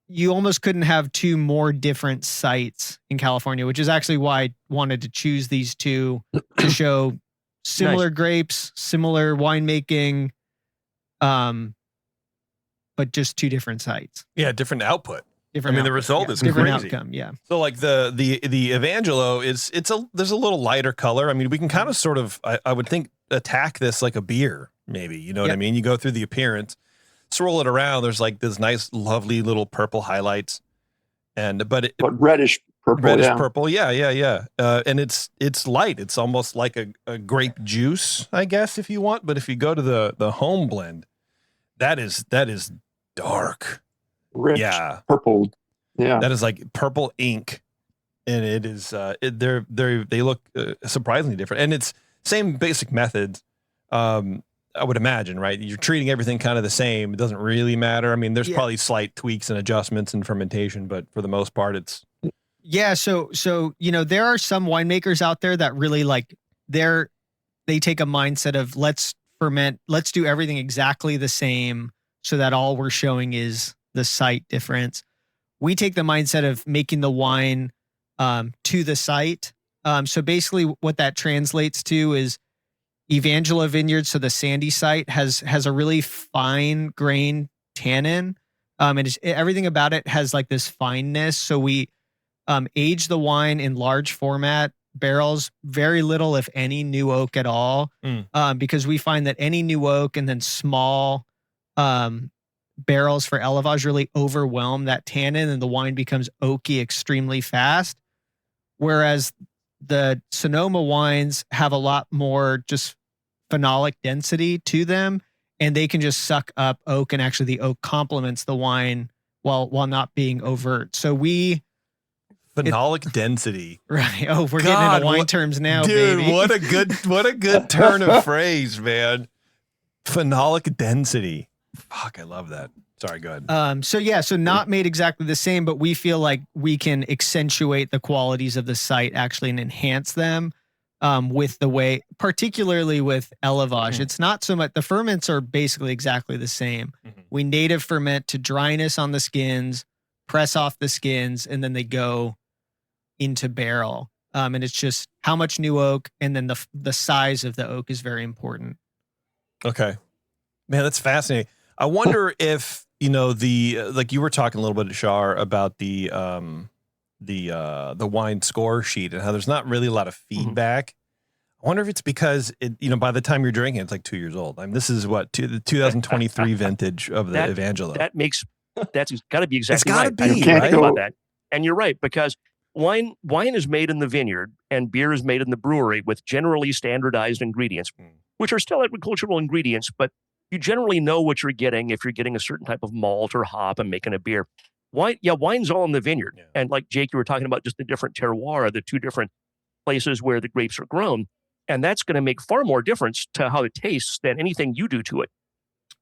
you almost couldn't have two more different sites in California, which is actually why I wanted to choose these two to show similar grapes, similar winemaking, but just two different sites. Yeah, different output. Different the output, result is different crazy. outcome. Yeah. So like the Evangelo there's a little lighter color. I mean, we can kind of sort of, I would think, attack this like a beer, maybe. You know what I mean? You go through the appearance, swirl it around. There's like this nice, lovely little purple highlights, but reddish purple. Purple. Yeah. And it's light. It's almost like a grape juice, I guess, if you want. But if you go to the home blend, that is dark. Rich, purple. Yeah. That is like purple ink. And it is, they look surprisingly different. And it's same basic methods. I would imagine, right? You're treating everything kind of the same. It doesn't really matter. I mean, there's probably slight tweaks and adjustments in fermentation, but for the most part, it's. Yeah. So, there are some winemakers out there that really they take a mindset of let's do everything exactly the same so that all we're showing is the site difference. We take the mindset of making the wine to the site. So basically what that translates to is Evangelo Vineyards, so the sandy site has a really fine grain tannin. And everything about it has like this fineness. So we age the wine in large format barrels, very little, if any, new oak at all, because we find that any new oak and then small barrels for élevage really overwhelm that tannin and the wine becomes oaky extremely fast. Whereas the Sonoma wines have a lot more just phenolic density to them, and they can just suck up oak, and actually the oak complements the wine while not being overt. So phenolic density. Right. Oh, we're getting into wine terms now, dude, baby. what a good turn of phrase, man. Phenolic density. Fuck, I love that. Sorry, go ahead. So not made exactly the same, but we feel like we can accentuate the qualities of the site actually and enhance them with the way, particularly with élevage. It's not so much, the ferments are basically exactly the same. We native ferment to dryness on the skins, press off the skins, and then they go into barrel. And it's just how much new oak, and then the size of the oak is very important. Okay. Man, that's fascinating. I wonder if, like you were talking a little bit, Shar, about the wine score sheet and how there's not really a lot of feedback. I wonder if it's because by the time you're drinking, it's like 2 years old. I mean, this is the 2023 vintage of the Evangelo. That's got to be exactly right. Be, I right? think about that. And you're right, because wine is made in the vineyard and beer is made in the brewery with generally standardized ingredients, which are still agricultural ingredients, but you generally know what you're getting if you're getting a certain type of malt or hop and making a beer. Wine's all in the vineyard. Yeah. And like Jake, you were talking about just the different terroir, the two different places where the grapes are grown. And that's going to make far more difference to how it tastes than anything you do to it.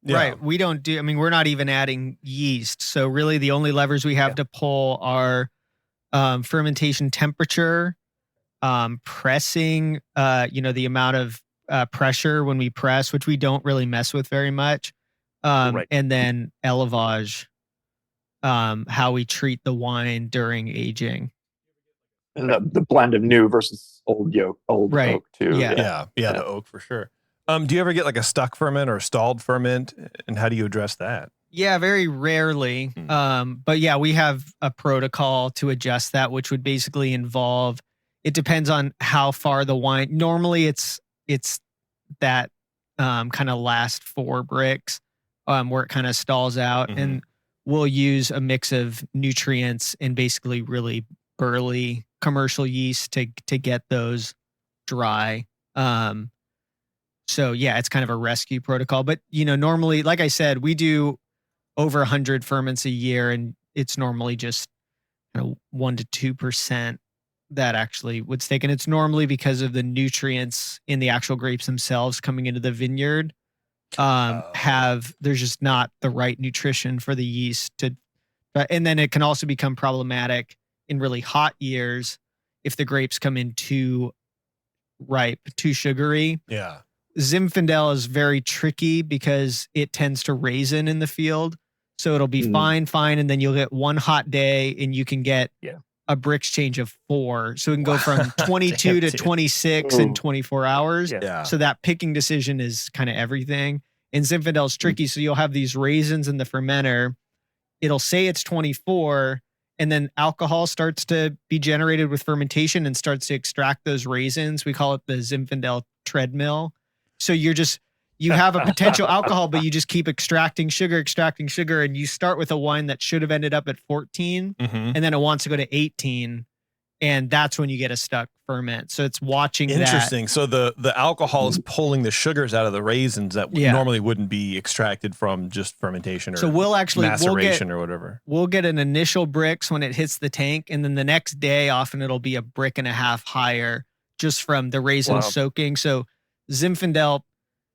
Yeah. Right. We're not even adding yeast. So really the only levers we have to pull are fermentation temperature, pressing, the amount of pressure when we press, which we don't really mess with very much. And then élevage, how we treat the wine during aging. And the blend of new versus old oak too. Yeah, the oak for sure. Do you ever get like a stuck ferment or a stalled ferment, and how do you address that? Yeah, very rarely. But yeah, we have a protocol to adjust that, which would basically involve, it depends on how far the wine, normally it's that kind of last 4 bricks where it kind of stalls out, and we'll use a mix of nutrients and basically really burly commercial yeast to get those dry. So yeah, it's kind of a rescue protocol, but normally, like I said, we do over 100 ferments a year, and it's normally just 1 to 2% that actually would stick. And it's normally because of the nutrients in the actual grapes themselves coming into the vineyard. There's just not the right nutrition for the yeast and then it can also become problematic in really hot years if the grapes come in too ripe, too sugary. Yeah. Zinfandel is very tricky because it tends to raisin in the field. So it'll be fine, and then you'll get one hot day and you can get a Brix change of 4. So it can go from 22 to 26 in 24 hours. Yeah. So that picking decision is kind of everything. And Zinfandel is tricky. So you'll have these raisins in the fermenter. It'll say it's 24, and then alcohol starts to be generated with fermentation and starts to extract those raisins. We call it the Zinfandel treadmill. So you have a potential alcohol, but you just keep extracting sugar, and you start with a wine that should have ended up at 14, and then it wants to go to 18, and that's when you get a stuck ferment. So it's watching that. Interesting. So the alcohol is pulling the sugars out of the raisins that normally wouldn't be extracted from just fermentation or maceration or whatever. We'll get an initial Brix when it hits the tank, and then the next day, often it'll be a brick and a half higher just from the raisin soaking. So Zinfandel,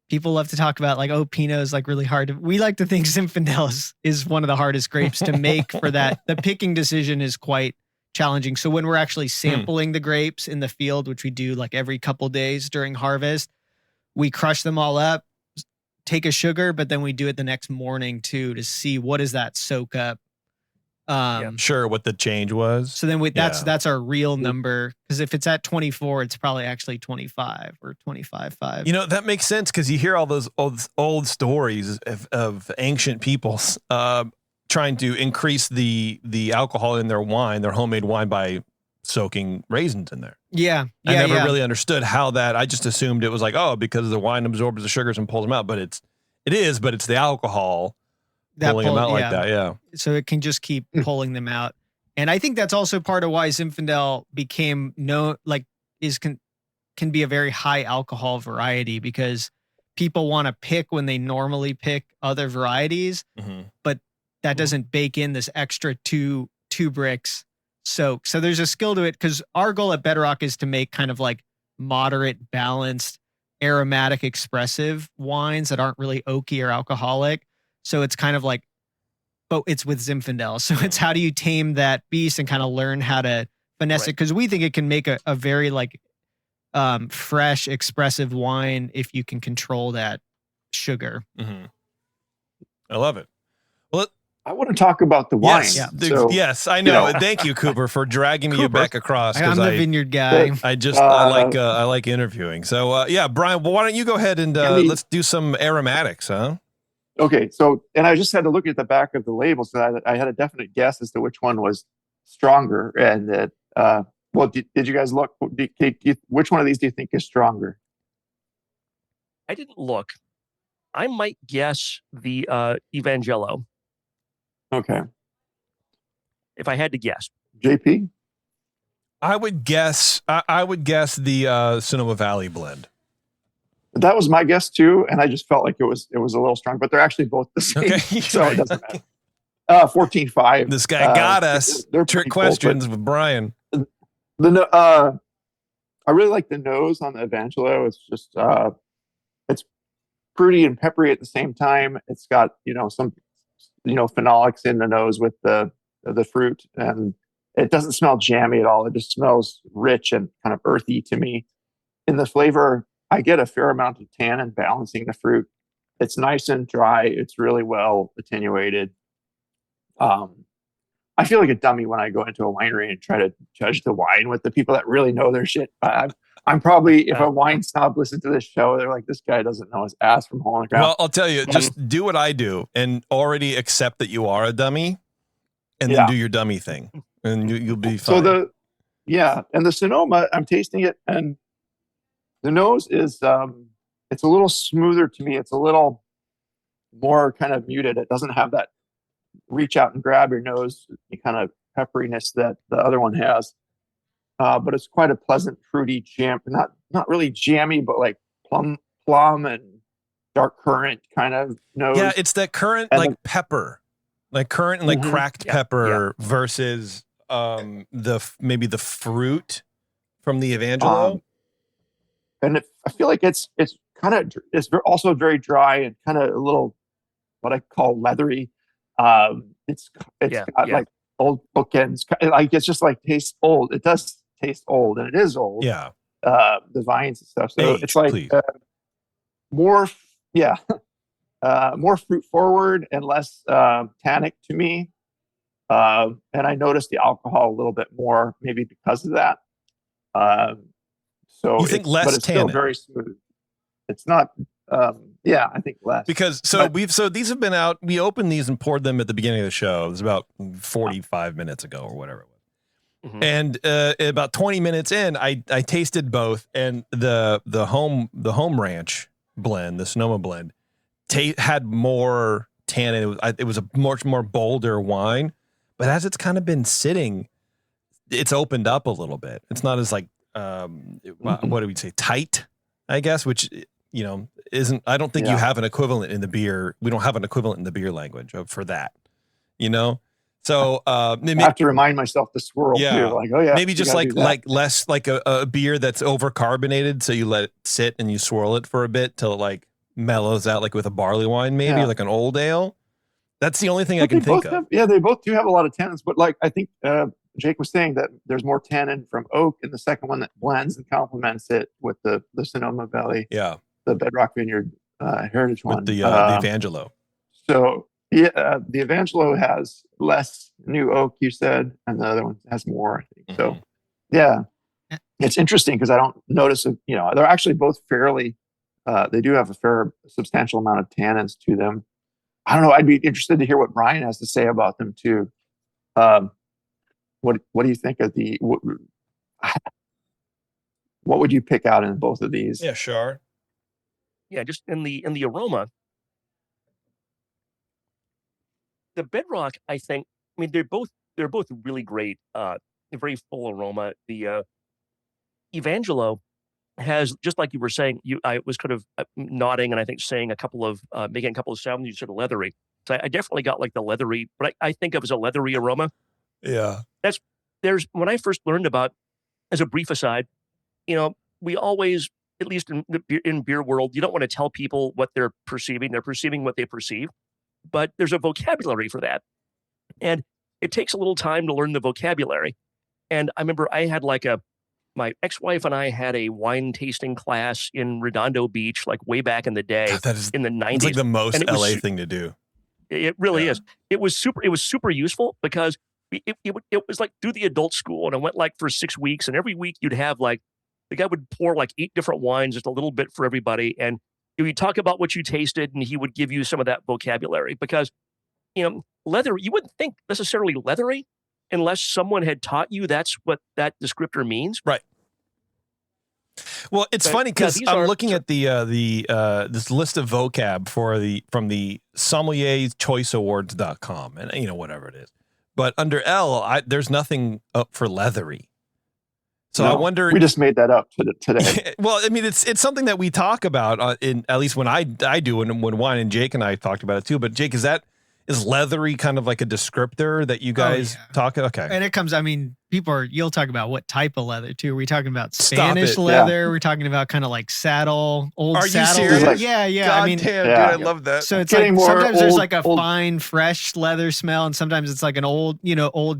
people love to talk about like, oh, Pinot is like really hard. We like to think Zinfandel is one of the hardest grapes to make for that. The picking decision is quite challenging. So when we're actually sampling the grapes in the field, which we do like every couple days during harvest, we crush them all up, take a sugar, but then we do it the next morning too to see what is that soak up. Sure, what the change was. So then that's our real number, because if it's at 24, it's probably actually 25 or 25.5. You know, that makes sense because you hear all those old stories of ancient peoples trying to increase the alcohol in their wine, their homemade wine, by soaking raisins in there. Yeah. I never really understood how that. I just assumed it was like, oh, because the wine absorbs the sugars and pulls them out, but it's the alcohol pulling them out like that. Yeah. So it can just keep pulling them out. And I think that's also part of why Zinfandel became can be a very high alcohol variety, because people want to pick when they normally pick other varieties, but that doesn't bake in this extra two Brix soak. So there's a skill to it, because our goal at Bedrock is to make kind of like moderate, balanced, aromatic, expressive wines that aren't really oaky or alcoholic. So it's kind of like, but it's with Zinfandel. So it's how do you tame that beast and kind of learn how to finesse it? Because we think it can make a very like fresh, expressive wine if you can control that sugar. I love it. Well, I want to talk about the wine. Yes, I know. Thank you, Cooper, for dragging me back across. I'm the vineyard guy. I like interviewing. So Brian, well, why don't you go ahead and let's do some aromatics, huh? Okay, so, and I just had to look at the back of the label, so I had a definite guess as to which one was stronger. And that, did you guys look? Which one of these do you think is stronger? I didn't look. I might guess the Evangelo. Okay. If I had to guess. JP? I would guess the Sonoma Valley blend. That was my guess too, and I just felt like it was a little strong, but they're actually both the same. Okay. So it doesn't matter. 14.5. This guy got us. They're trick questions with Brian. I really like the nose on the Evangelo. It's just it's fruity and peppery at the same time. It's got some phenolics in the nose with the fruit, and it doesn't smell jammy at all. It just smells rich and kind of earthy to me. In the flavor, I get a fair amount of tannin balancing the fruit. It's nice and dry. It's really well attenuated. I feel like a dummy when I go into a winery and try to judge the wine with the people that really know their shit. I'm probably, if a wine snob listens to this show, they're like, this guy doesn't know his ass from hole in the ground. Well, I'll tell you, just do what I do and already accept that you are a dummy, and then do your dummy thing, and you'll be fine. So and the Sonoma, I'm tasting it, and the nose is, it's a little smoother to me. It's a little more kind of muted. It doesn't have that reach out and grab your nose kind of pepperiness that the other one has. But it's quite a pleasant, fruity jam. Not really jammy, but like plum and dark currant kind of nose. Yeah, it's that currant and like pepper, like currant and like cracked pepper versus maybe the fruit from the Evangelo. And I feel like it's also very dry and kind of a little what I call leathery. It's got like old bookends. Like it's just like tastes old. It does taste old, and it is old. Yeah. the vines and stuff. So Age, it's like please. more, yeah, more fruit forward and less tannic to me. And I noticed the alcohol a little bit more, maybe because of that. So You think less but it's still tannin? very smooth. It's not. Yeah, I think less. Because these have been out. We opened these and poured them at the beginning of the show. It was about 45 minutes ago or whatever it was. Mhm. And about 20 minutes in, I tasted both, and the home ranch blend, the Sonoma blend, had more tannin. It was a much more bolder wine, but as it's kind of been sitting, it's opened up a little bit. It's not as like what do we say, tight, I guess, which isn't. I don't think you have an equivalent in the beer. We don't have an equivalent in the beer language for that. So I have to remind myself to swirl too. Like, oh yeah, maybe just like less like a beer that's over carbonated. So you let it sit and you swirl it for a bit till it like mellows out, like with a barley wine, maybe like an old ale. That's the only thing I can think of. They both do have a lot of tannins, but like I think Jake was saying that there's more tannin from oak in the second one that blends and complements it with the Sonoma Valley. Yeah. The Bedrock Vineyard Heritage one. With the Evangelo. So yeah, the Evangelo has less new oak, you said, and the other one has more, I think. So yeah, it's interesting because I don't notice it. They're actually both fairly. They do have a substantial amount of tannins to them. I don't know. I'd be interested to hear what Brian has to say about them too. What do you think of what would you pick out in both of these? Yeah, sure. Yeah, just in the aroma, the Bedrock, I think. I mean, they're both really great. Very full aroma. The Evangelo has, just like you were saying, I was kind of nodding and I think saying making a couple of sounds. You sort of leathery. So I definitely got like the leathery, what I think of as a leathery aroma. Yeah. There's when I first learned about, as a brief aside, we always, at least in beer world, you don't want to tell people what they're perceiving. They're perceiving what they perceive, but there's a vocabulary for that, and it takes a little time to learn the vocabulary. And I remember I had my ex-wife and I had a wine tasting class in Redondo Beach, like way back in the day, in the 90s. It's like the most LA thing to do. It really is. It was super useful because it was like through the adult school, and I went like for 6 weeks, and every week you'd have like, the guy would pour like 8 different wines, just a little bit for everybody. And you'd talk about what you tasted, and he would give you some of that vocabulary because, leather, you wouldn't think necessarily leathery unless someone had taught you that's what that descriptor means. Right. Well, it's funny because I'm looking at this list of vocab from the sommelierschoiceawards.com and whatever it is. But under L, there's nothing up for leathery. So I wonder. We just made that up today. Well, I mean, it's something that we talk about at least when I do, and when Wine and Jake and I talked about it too. But Jake, is leathery kind of like a descriptor that you guys talk? Okay. And it comes, I mean, you'll talk about what type of leather too. Are we talking about Spanish leather? We're talking about kind of like saddle, old Are saddle. You serious? Leather? Yeah. God I mean, damn, dude, I love that. So it's like sometimes there's like a fine, fresh leather smell, and sometimes it's like an old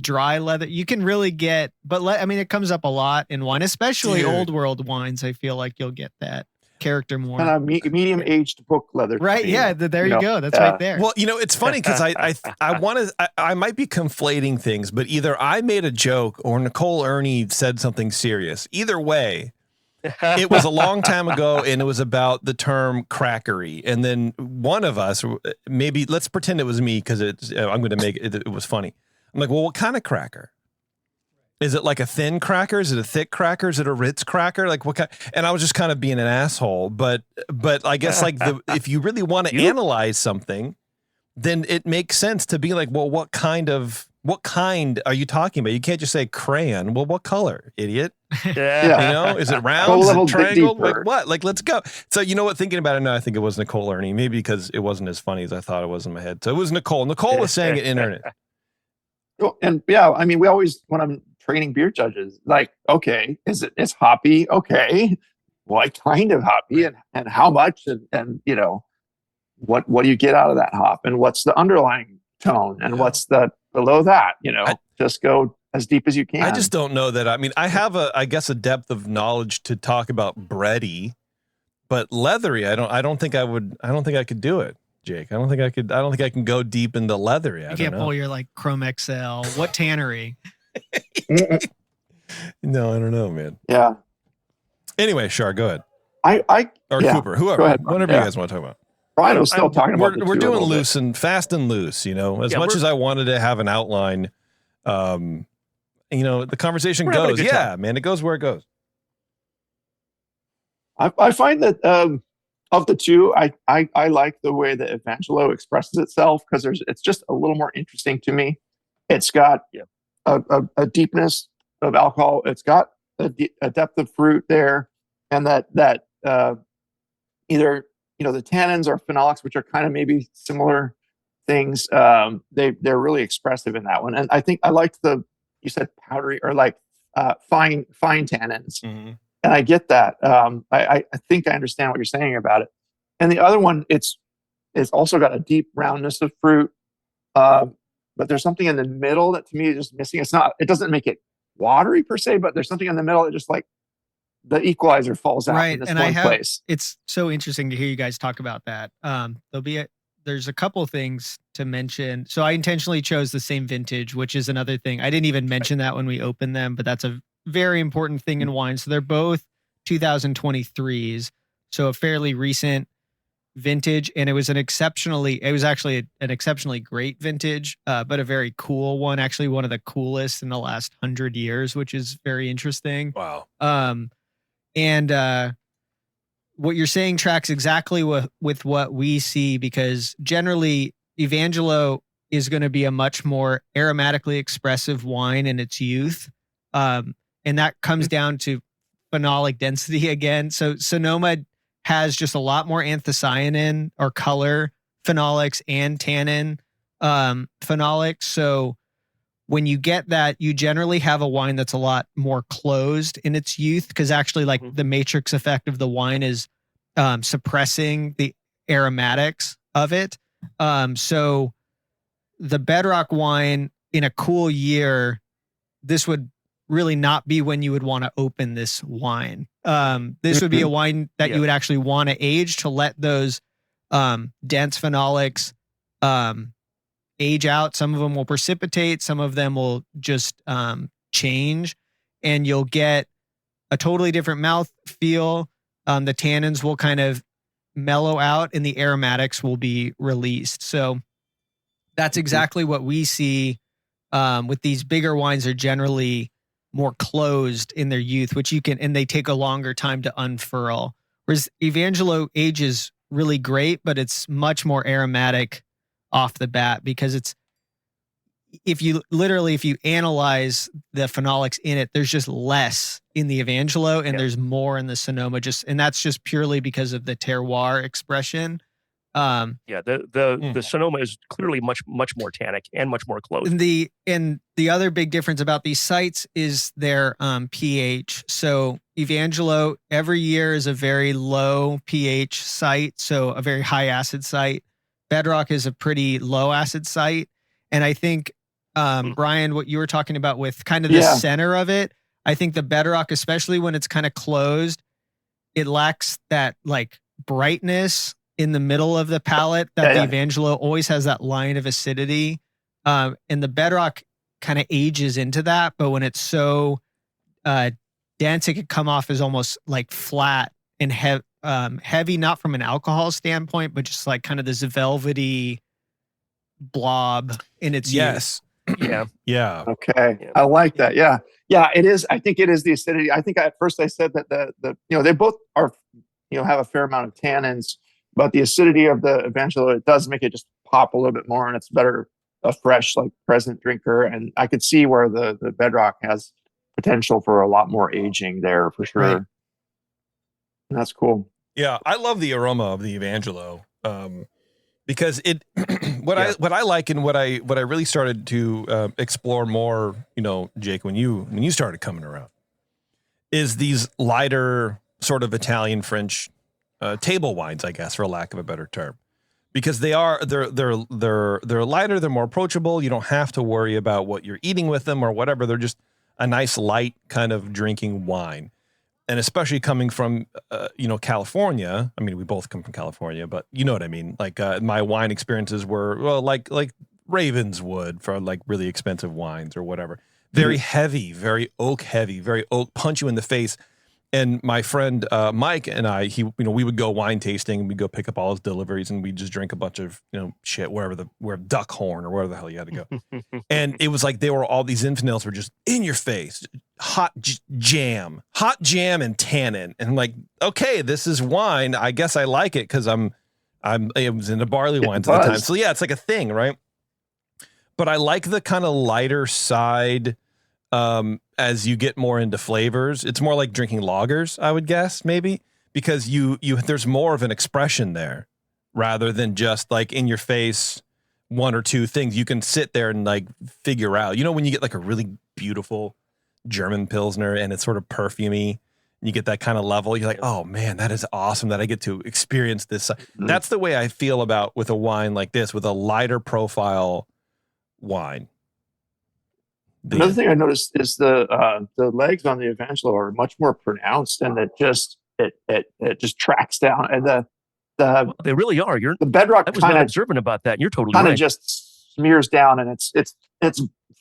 dry leather. You can really get, but I mean, it comes up a lot in wine, especially old world wines. I feel like you'll get that character more. Kind of medium aged book leather. Right. Yeah. There you go. That's right there. Well, it's funny because I might be conflating things, but either I made a joke or Nicole Ernie said something serious. Either way, it was a long time ago, and it was about the term crackery. And then one of us, maybe let's pretend it was me because I'm going to make it. It was funny. I'm like, well, what kind of cracker? Is it like a thin cracker? Is it a thick cracker? Is it a Ritz cracker? Like what kind? And I was just kind of being an asshole. But I guess like if you really want to analyze something, then it makes sense to be like, well, what kind are you talking about? You can't just say crayon. Well, what color, idiot? Yeah. Is it round? Is it triangle? Like what? Like let's go. So you know what? Thinking about it now, I think it was Nicole Ernie. Maybe because it wasn't as funny as I thought it was in my head. So it was Nicole. Nicole was saying it in internet. And yeah, I mean, we always, when I'm training beer judges, like, okay, it's hoppy? Okay. Well, kind of hoppy, and how much, and what do you get out of that hop, and what's the underlying tone, and what's the below that, just go as deep as you can. I just don't know that. I mean, I have I guess a depth of knowledge to talk about bready, but leathery. I don't think I could do it, Jake. I don't think I can go deep into leathery. You can't pull your like Chrome XL. What tannery? No, I don't know, man. Yeah. Anyway, Shar, go ahead. Or Cooper, whoever, go ahead, whatever you guys want to talk about. Brian was still talking about. We're doing loose and fast and loose. As much as I wanted to have an outline, the conversation goes. Yeah, man, it goes where it goes. I find that of the two, I like the way that Evangelo expresses itself because it's just a little more interesting to me. It's got a deepness of alcohol. It's got a depth of fruit there, and that either the tannins or phenolics, which are kind of maybe similar things. They're really expressive in that one, and I think I liked you said powdery or like fine tannins, and I get that. I think I understand what you're saying about it. And the other one, it's also got a deep roundness of fruit, but there's something in the middle that to me is just missing. It doesn't make it watery per se, but there's something in the middle that just like the equalizer falls out in this one place. It's so interesting to hear you guys talk about that. There's a couple things to mention. So I intentionally chose the same vintage, which is another thing. I didn't even mention that when we opened them, but that's a very important thing in wine. So they're both 2023s. So a fairly recent vintage, and it was actually an exceptionally great vintage, but a very cool one, actually one of the coolest in the last 100 years, which is very interesting. Wow. And what you're saying tracks exactly with what we see, because generally Evangelo is going to be a much more aromatically expressive wine in its youth. And that comes down to phenolic density again. So Sonoma has just a lot more anthocyanin or color phenolics and tannin phenolics. So when you get that, you generally have a wine that's a lot more closed in its youth, because actually like the matrix effect of the wine is suppressing the aromatics of it. So the Bedrock wine in a cool year, this would really not be when you would want to open this wine. This would be a wine that you would actually want to age to let those dense phenolics age out. Some of them will precipitate, some of them will just change, and you'll get a totally different mouth feel. The tannins will kind of mellow out and the aromatics will be released. So that's exactly what we see with these bigger wines. Are generally more closed in their youth, and they take a longer time to unfurl. Whereas Evangelo ages really great, but it's much more aromatic off the bat, because if you analyze the phenolics in it, there's just less in the Evangelo and there's more in the Sonoma, and that's just purely because of the terroir expression. The Sonoma is clearly much more tannic and much more closed. And the other big difference about these sites is their pH. So Evangelo every year is a very low pH site, so a very high acid site. Bedrock is a pretty low acid site, and I think Brian, what you were talking about with kind of the center of it, I think the Bedrock, especially when it's kind of closed, it lacks that like brightness in the middle of the palate that the Evangelo always has, that line of acidity. And the Bedrock kind of ages into that, but when it's so dense, it could come off as almost like flat and heavy, not from an alcohol standpoint, but just like kind of this velvety blob in its use. Yeah. Okay. Yeah. I like that. Yeah. Yeah, it is. I think it is the acidity. I think at first I said that they both are, have a fair amount of tannins, but the acidity of the Evangelo, it does make it just pop a little bit more, and it's better a fresh, like present drinker. And I could see where the Bedrock has potential for a lot more aging there for sure. Right. And that's cool. Yeah, I love the aroma of the Evangelo because it what I like and what I really started to explore more, Jake, when you started coming around, is these lighter sort of Italian French table wines, I guess, for lack of a better term, because they're lighter, they're more approachable. You don't have to worry about what you're eating with them or whatever. They're just a nice light kind of drinking wine. And especially coming from, California. I mean, we both come from California, but you know what I mean? Like my wine experiences were, well, like Ravenswood for like really expensive wines or whatever. Very heavy, very oak punch you in the face. And my friend Mike and I, we would go wine tasting and we'd go pick up all his deliveries and we'd just drink a bunch of shit where Duckhorn or wherever the hell you had to go. And it was like all these Zinfandels were just in your face, hot jam and tannin, and I'm like, okay, this is wine. I guess I like it because I was into barley wines at the time. So yeah, it's like a thing, right? But I like the kind of lighter side. As you get more into flavors, it's more like drinking lagers, I would guess, maybe, because you there's more of an expression there rather than just like in your face one or two things. You can sit there and like figure out, when you get like a really beautiful German Pilsner and it's sort of perfumey, you get that kind of level. You're like, oh man, that is awesome that I get to experience this. That's the way I feel about with a wine like this, with a lighter profile wine. Another thing I noticed is the legs on the Evangelo are much more pronounced, and it just tracks down. And they really are. The Bedrock. I was not observant about that. You're totally kind right. of just smears down, and it's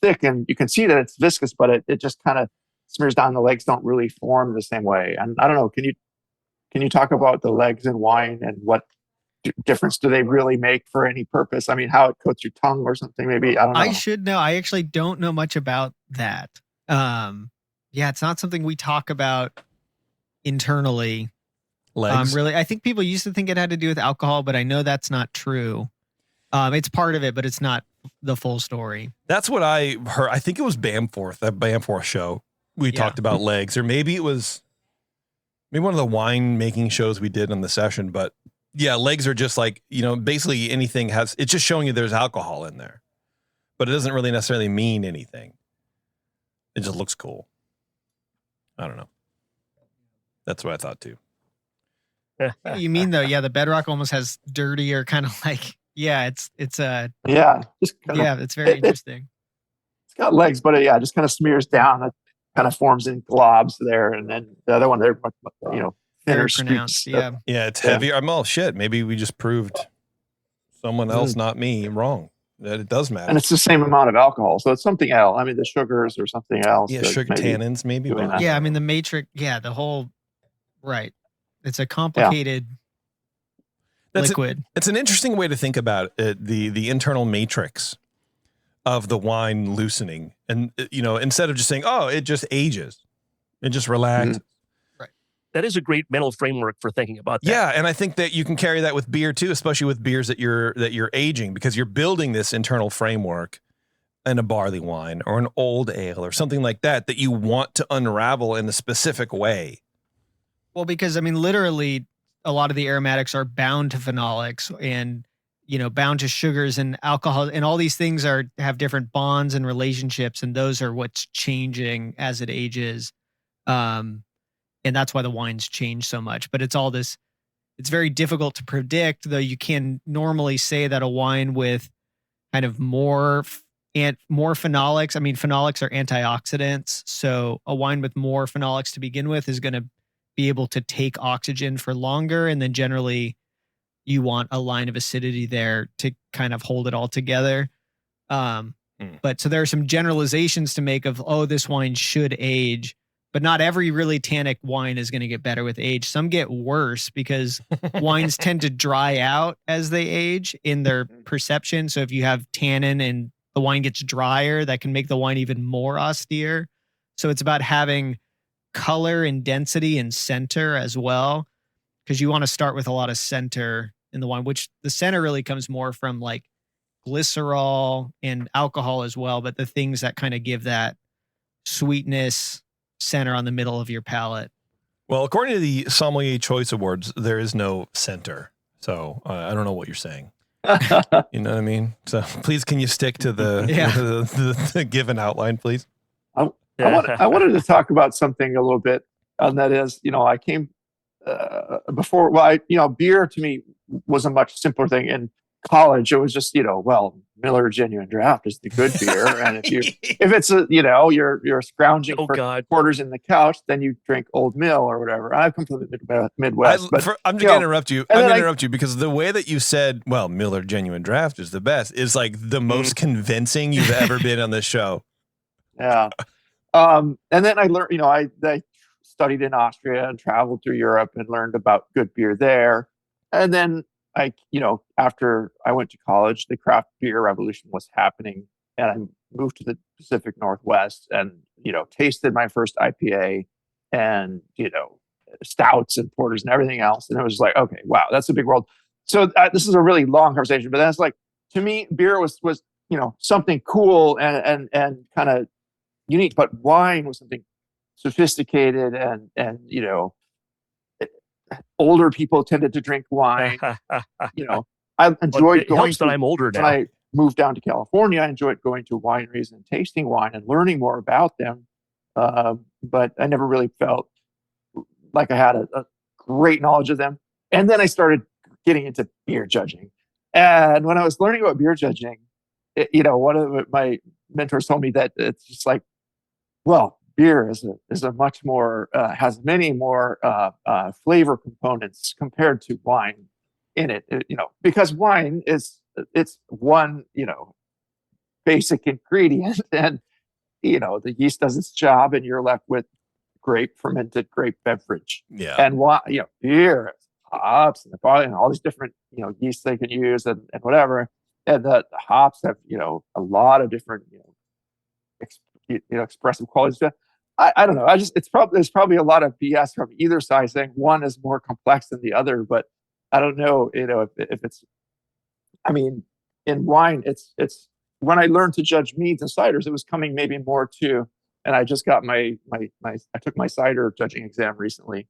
thick, and you can see that it's viscous, but it just kind of smears down. The legs don't really form the same way. And I don't know. Can you talk about the legs in wine and what difference do they really make for any purpose? I mean, how it coats your tongue or something, maybe. I don't know. I should know. I actually don't know much about that. It's not something we talk about internally. Legs. Really, I think people used to think it had to do with alcohol, but I know that's not true. It's part of it, but it's not the full story. That's what I heard. I think it was Bamforth, that Bamforth show. We talked about legs, or maybe it was one of the wine making shows we did on the session, but yeah, legs are just like, basically anything it's just showing you there's alcohol in there, but it doesn't really necessarily mean anything. It just looks cool. I don't know. That's what I thought too. You mean though? Yeah, the Bedrock almost has dirtier kind of like, it's it's very interesting. It's got legs, but it just kind of smears down. It kind of forms in globs there, and then the other one, they're thinner pronounced. streaks. Yeah, it's heavier. Shit. Maybe we just proved someone else, not me, wrong. That it does matter. And it's the same amount of alcohol, so it's something else. I mean, the sugars or something else. Yeah, sugar tannins, maybe. Yeah, I mean the matrix. Yeah, the whole. Right. It's a complicated liquid. It's an interesting way to think about it, the internal matrix of the wine loosening, and instead of just saying, oh, it just ages, it just relaxes. Mm-hmm. That is a great mental framework for thinking about that. Yeah, and I think that you can carry that with beer too, especially with beers that you're aging, because you're building this internal framework in a barley wine or an old ale or something like that you want to unravel in a specific way. Well, because I mean, literally, a lot of the aromatics are bound to phenolics and bound to sugars and alcohol, and all these things have different bonds and relationships, and those are what's changing as it ages. And that's why the wines change so much. But it's all this, it's very difficult to predict, though you can normally say that a wine with kind of more phenolics, I mean, phenolics are antioxidants. So a wine with more phenolics to begin with is going to be able to take oxygen for longer. And then generally you want a line of acidity there to kind of hold it all together. But so there are some generalizations to make of, this wine should age. But not every really tannic wine is going to get better with age. Some get worse because wines tend to dry out as they age in their perception. So if you have tannin and the wine gets drier, that can make the wine even more austere. So it's about having color and density and center as well, because you want to start with a lot of center in the wine, which the center really comes more from like glycerol and alcohol as well. But the things that kind of give that sweetness center on the middle of your palate. Well, according to the Sommelier Choice Awards, there is no center. So I don't know what you're saying. You know what I mean? So please, can you stick to the given outline, please? I wanted to talk about something a little bit, and that is, I came before. Well, beer to me was a much simpler thing, and college, it was just, well, Miller Genuine Draft is the good beer. And if it's you're scrounging Oh for God. quarters in the couch, then you drink Old Mill or whatever. I've come from the Midwest. I'm just going to interrupt you. I'm going to interrupt you because the way that you said, well, Miller Genuine Draft is the best is like the most convincing you've ever been on this show. Yeah. And then I learned, I studied in Austria and traveled through Europe and learned about good beer there. And then after I went to college, the craft beer revolution was happening, and I moved to the Pacific Northwest and, tasted my first IPA and, stouts and porters and everything else. And it was like, okay, wow, that's a big world. So this is a really long conversation, but that's like, to me, beer was, something cool and kind of unique, but wine was something sophisticated and older people tended to drink wine. I enjoyed going that I'm older now. When I moved down to California, I enjoyed going to wineries and tasting wine and learning more about them. But I never really felt like I had a great knowledge of them. And then I started getting into beer judging. And when I was learning about beer judging, one of my mentors told me that it's just like, well, beer is a much more has many more flavor components compared to wine in it. Because wine it's one basic ingredient, and the yeast does its job, and you're left with fermented grape beverage. Yeah. And beer, hops and the barley and all these different yeasts they can use and whatever, and the hops have a lot of different expressive qualities. I don't know. There's probably a lot of BS from either side saying one is more complex than the other, but I don't know, if it's, I mean, in wine, it's when I learned to judge meads and ciders, it was coming maybe more to, and I just got I took my cider judging exam recently,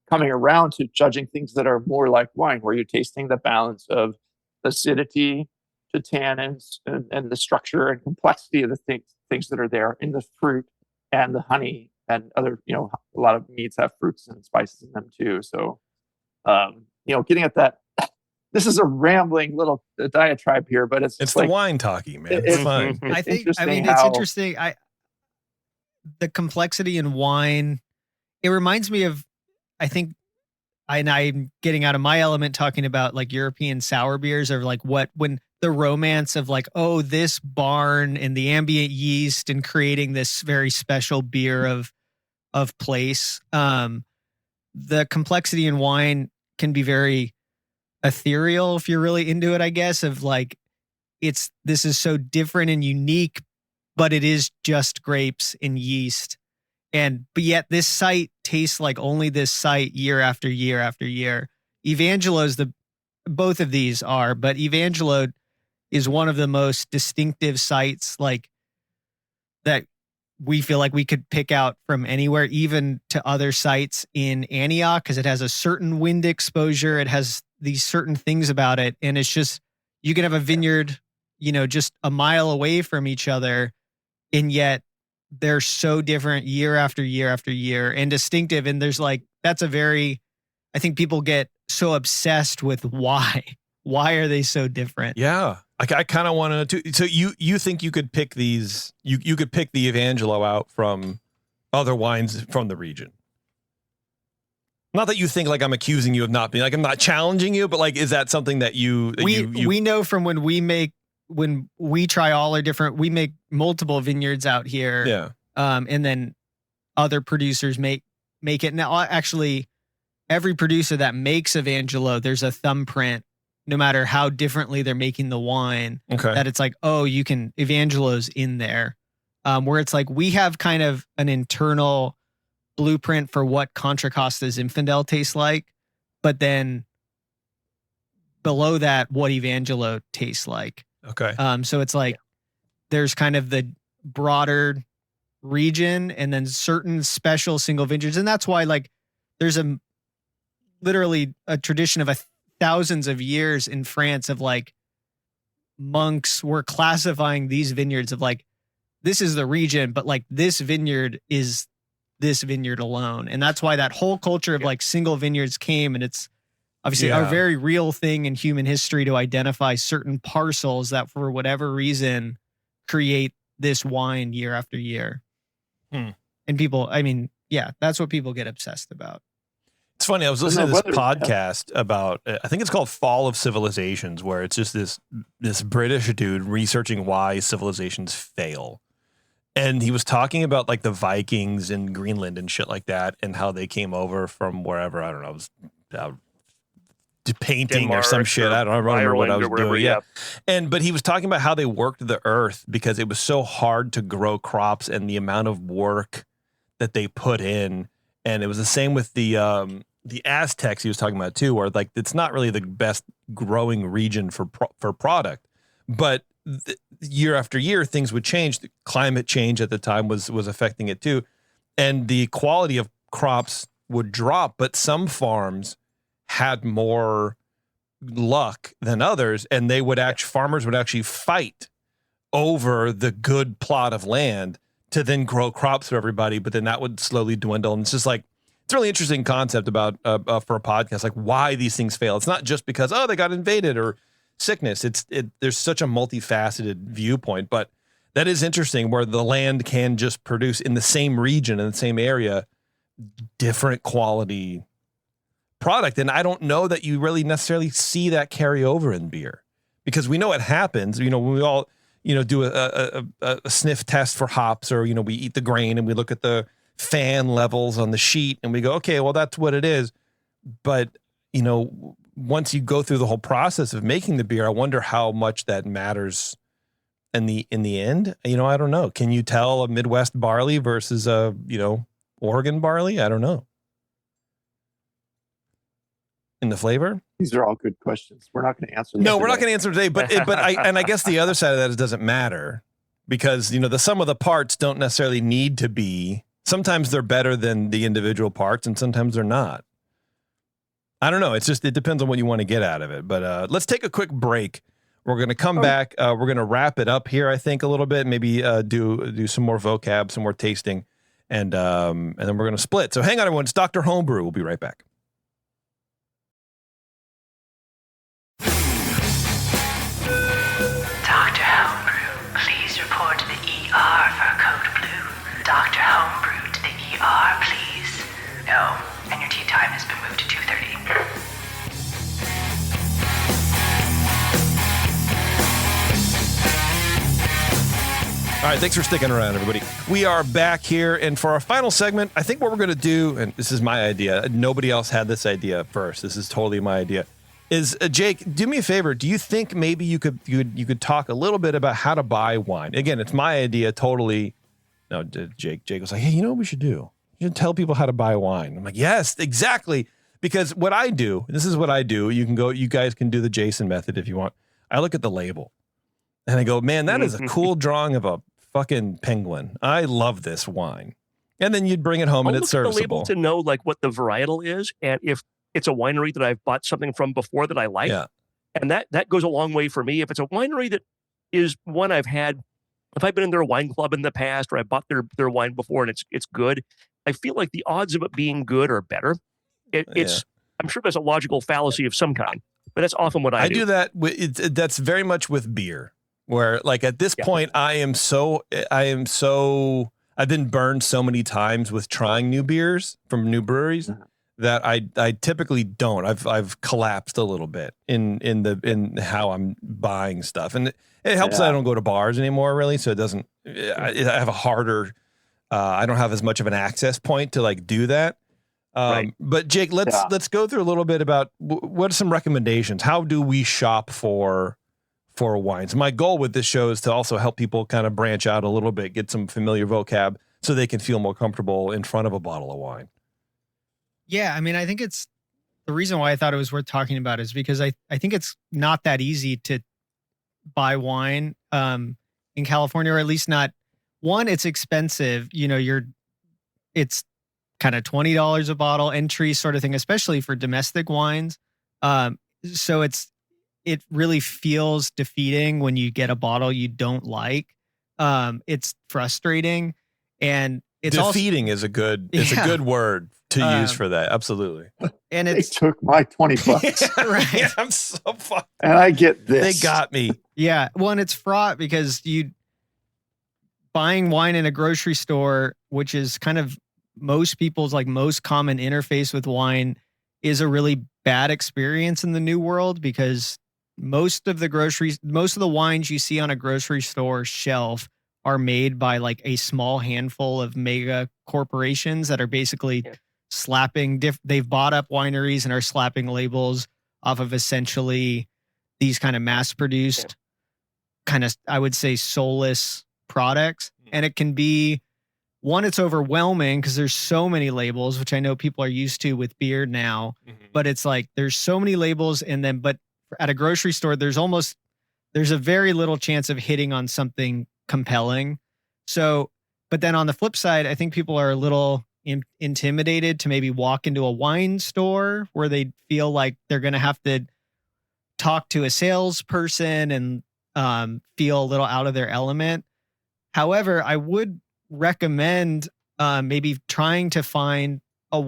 coming around to judging things that are more like wine, where you're tasting the balance of acidity to tannins and the structure and complexity of the things that are there in the fruit and the honey and other, a lot of meats have fruits and spices in them too. So, getting at that, this is a rambling little diatribe here, but it's the wine talking, man. It's fine. It's interesting. The complexity in wine, it reminds me of, I think, and I'm getting out of my element talking about like European sour beers, or like when the romance of like, oh, this barn and the ambient yeast and creating this very special beer of place. The complexity in wine can be very ethereal if you're really into it, I guess, of like, this is so different and unique, but it is just grapes and yeast. But yet this site tastes like only this site year after year after year. Evangelo's both of these are, but Evangelo is one of the most distinctive sites, like, that we feel like we could pick out from anywhere, even to other sites in Antioch, because it has a certain wind exposure. It has these certain things about it. And it's just, you can have a vineyard, just a mile away from each other, and yet they're so different year after year after year and distinctive. And there's like, I think people get so obsessed with why. Why are they so different? Yeah. I kind of want to. So you think you could pick these? You could pick the Evangelo out from other wines from the region. Not that you think like I'm accusing you of not being, like I'm not challenging you, but like, is that something that we know from when we try all our different, we make multiple vineyards out here. Yeah. And then other producers make it. Now, actually, every producer that makes Evangelo, there's a thumbprint, no matter how differently they're making the wine, that it's like, oh, you can, Evangelo's in there. Where it's like, we have kind of an internal blueprint for what Contra Costa Zinfandel tastes like, but then below that, what Evangelo tastes like. Okay. So it's like, there's kind of the broader region and then certain special single vineyards. And that's why, like, there's literally a tradition of thousands of years in France of like, monks were classifying these vineyards of like, this is the region, but like this vineyard is this vineyard alone. And that's why that whole culture of like single vineyards came, and it's obviously Yeah. a very real thing in human history to identify certain parcels that for whatever reason create this wine year after year. And people, I mean, yeah, that's what people get obsessed about. It's funny. I was But no, listening to this whether- podcast about, I think it's called Fall of Civilizations, where it's just this British dude researching why civilizations fail. And he was talking about like the Vikings in Greenland and shit like that, and how they came over from wherever, I don't know, it was painting Denmark or some shit. I don't remember what I Ireland was or whatever, doing. yeah. But he was talking about how they worked the earth because it was so hard to grow crops and the amount of work that they put in. And it was the same with the Aztecs he was talking about too, where like it's not really the best growing region for product, but year after year things would change. The climate change at the time was affecting it too, and the quality of crops would drop. But some farms had more luck than others, and they would farmers would actually fight over the good plot of land to then grow crops for everybody, but then that would slowly dwindle. And it's just like, it's a really interesting concept about for a podcast, like why these things fail. It's not just because, they got invaded or sickness. There's such a multifaceted viewpoint, but that is interesting where the land can just produce in the same region, in the same area, different quality product. And I don't know that you really necessarily see that carry over in beer, because we know it happens. When we all, do a sniff test for hops, or, we eat the grain and we look at the fan levels on the sheet and we go, okay, well, that's what it is. But, once you go through the whole process of making the beer, I wonder how much that matters in the end. I don't know. Can you tell a Midwest barley versus a, Oregon barley? I don't know. In the flavor? These are all good questions. We're not going to answer them. No, we're not today. going to answer today, but I guess the other side of that is it doesn't matter, because, the sum of the parts don't necessarily need to be, sometimes they're better than the individual parts and sometimes they're not. I don't know. It depends on what you want to get out of it, but let's take a quick break. We're going to come back. We're going to wrap it up here, I think, a little bit, maybe do some more vocab, some more tasting, and then we're going to split. So hang on, everyone. It's Dr. Homebrew. We'll be right back. Dr. Homebrew, please report to the ER for code blue. Dr. Homebrew to the ER, please. No, and your tea time has been moved to 2:30. All right, thanks for sticking around, everybody. We are back here, and for our final segment, I think what we're going to do, and this is my idea, nobody else had this idea first, this is totally my idea, is Jake, do me a favor. Do you think maybe you could talk a little bit about how to buy wine? Again, it's my idea, totally. No, Jake was like, hey, you know what we should do? You should tell people how to buy wine. I'm like, yes, exactly. Because what I do, this is what I do. You guys can do the Jason method if you want. I look at the label and I go, man, that is a cool drawing of a fucking penguin. I love this wine. And then you'd bring it home and I'll it's look at the serviceable. label to know like what the varietal is, and if it's a winery that I've bought something from before that I like. Yeah. And that goes a long way for me. If it's a winery that is one I've had, if I've been in their wine club in the past, or I bought their wine before and it's good, I feel like the odds of it being good are better. I'm sure there's a logical fallacy of some kind, but that's often what I do. I do that. That's very much with beer, where like at this point, I've been burned so many times with trying new beers from new breweries that I typically don't. I've collapsed a little bit in how I'm buying stuff, and it helps that I don't go to bars anymore, really. So it doesn't. I have a harder. I don't have as much of an access point to like do that. Right. But Jake, let's go through a little bit about what are some recommendations. How do we shop for wines? My goal with this show is to also help people kind of branch out a little bit, get some familiar vocab so they can feel more comfortable in front of a bottle of wine. Yeah, I mean, I think it's the reason why I thought it was worth talking about is because I think it's not that easy to buy wine in California, or at least not. One, it's expensive. It's kind of $20 a bottle entry sort of thing, especially for domestic wines. So it really feels defeating when you get a bottle you don't like. It's frustrating. And it's also, defeating is a good word to use for that. Absolutely. And They it's took my $20 right. Yeah, I'm so fucked. and I get this. They got me. Yeah. Well, and it's fraught because buying wine in a grocery store, which is kind of most people's like most common interface with wine, is a really bad experience in the new world because most of the wines you see on a grocery store shelf are made by like a small handful of mega corporations that are basically slapping they've bought up wineries and are slapping labels off of essentially these kind of mass produced kind of, I would say, soulless products. And it can be one, it's overwhelming because there's so many labels, which I know people are used to with beer now, but it's like there's so many labels. And then, but at a grocery store, there's a very little chance of hitting on something compelling. So, but then on the flip side, I think people are a little intimidated to maybe walk into a wine store where they feel like they're going to have to talk to a salesperson and feel a little out of their element. However, I would recommend maybe trying to find a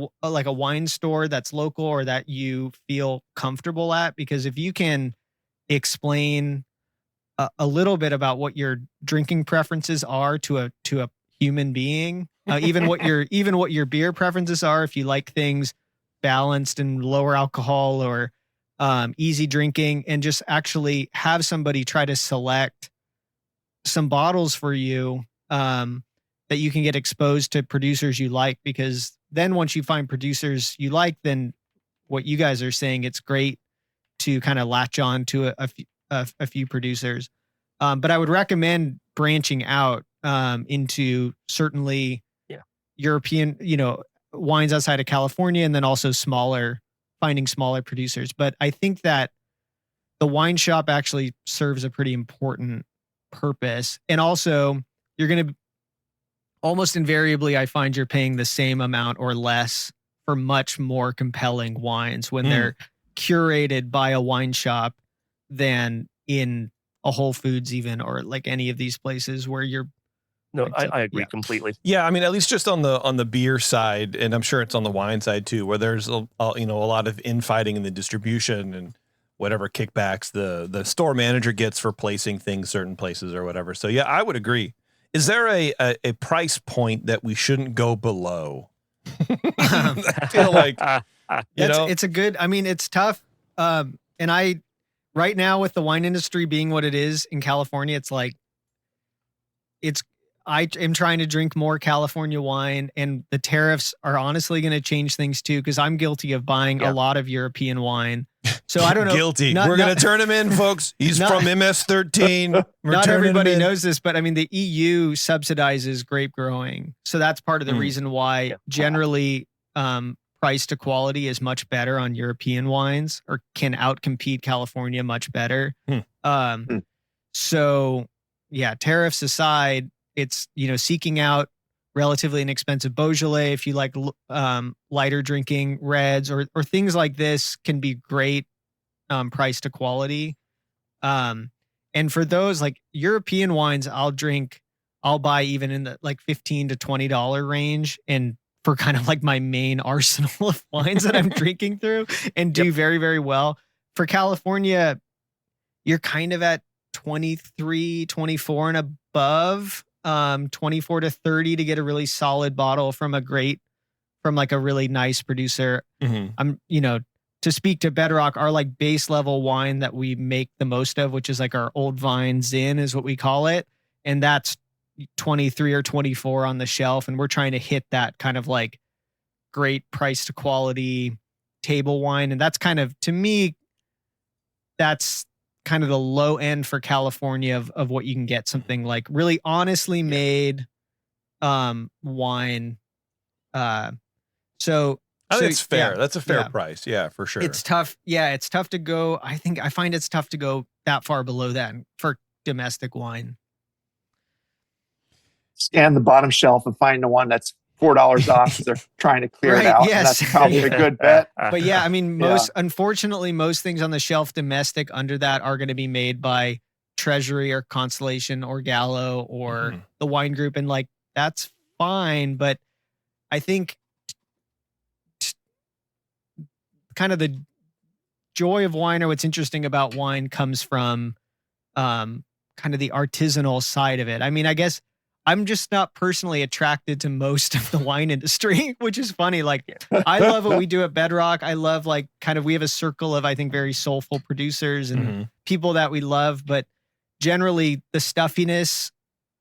wine store that's local or that you feel comfortable at, because if you can explain a little bit about what your drinking preferences are to a human being, even what your beer preferences are, if you like things balanced and lower alcohol or easy drinking, and just actually have somebody try to select some bottles for you that you can get exposed to producers you like, because then once you find producers you like, then what you guys are saying, it's great to kind of latch on to a few producers. But I would recommend branching out into certainly European, wines outside of California, and then also finding smaller producers. But I think that the wine shop actually serves a pretty important purpose. And also you're going to almost invariably, I find you're paying the same amount or less for much more compelling wines when they're curated by a wine shop than in a Whole Foods even, or like any of these places where you're. No, I agree completely. Yeah, I mean, at least just on the beer side, and I'm sure it's on the wine side too, where there's a lot of infighting in the distribution and whatever kickbacks the store manager gets for placing things certain places or whatever. So yeah, I would agree. Is there a price point that we shouldn't go below? I feel like it's a good. I mean, it's tough. And right now with the wine industry being what it is in California, it's like I am trying to drink more California wine, and the tariffs are honestly going to change things too, because I'm guilty of buying a lot of European wine. So I don't know. Guilty. We're going to turn him in, folks. He's from MS-13. Not everybody knows this, but I mean, the EU subsidizes grape growing. So that's part of the reason why generally price to quality is much better on European wines, or can outcompete California much better. So yeah, tariffs aside, it's, seeking out relatively inexpensive Beaujolais, if you like lighter drinking reds or things like this, can be great price to quality. And for those like European wines, I'll buy even in the like $15 to $20 range, and for kind of like my main arsenal of wines that I'm drinking through, and do very, very well. For California, you're kind of at 23, 24 and above. 24 to 30 to get a really solid bottle from a really nice producer. I'm, to speak to Bedrock, our like base level wine that we make the most of, which is like our Old Vine Zin is what we call it. And that's 23 or 24 on the shelf. And we're trying to hit that kind of like great price to quality table wine. And that's kind of, to me, that's kind of the low end for California of what you can get, something like really honestly made wine. So I think it's fair. Yeah, that's a fair price. Yeah, for sure. It's tough. Yeah, it's tough to go. I find it's tough to go that far below that for domestic wine. Scan the bottom shelf and find the one that's $4 off. They're trying to clear it out. Yes. And that's probably a good bet. But yeah, I mean, unfortunately, most things on the shelf domestic under that are going to be made by Treasury or Constellation or Gallo or the wine group. And like, that's fine, but I think kind of the joy of wine, or what's interesting about wine, comes from kind of the artisanal side of it. I mean, I guess I'm just not personally attracted to most of the wine industry, which is funny. Like, I love what we do at Bedrock. I love, like, kind of, we have a circle of, I think, very soulful producers and people that we love, but generally the stuffiness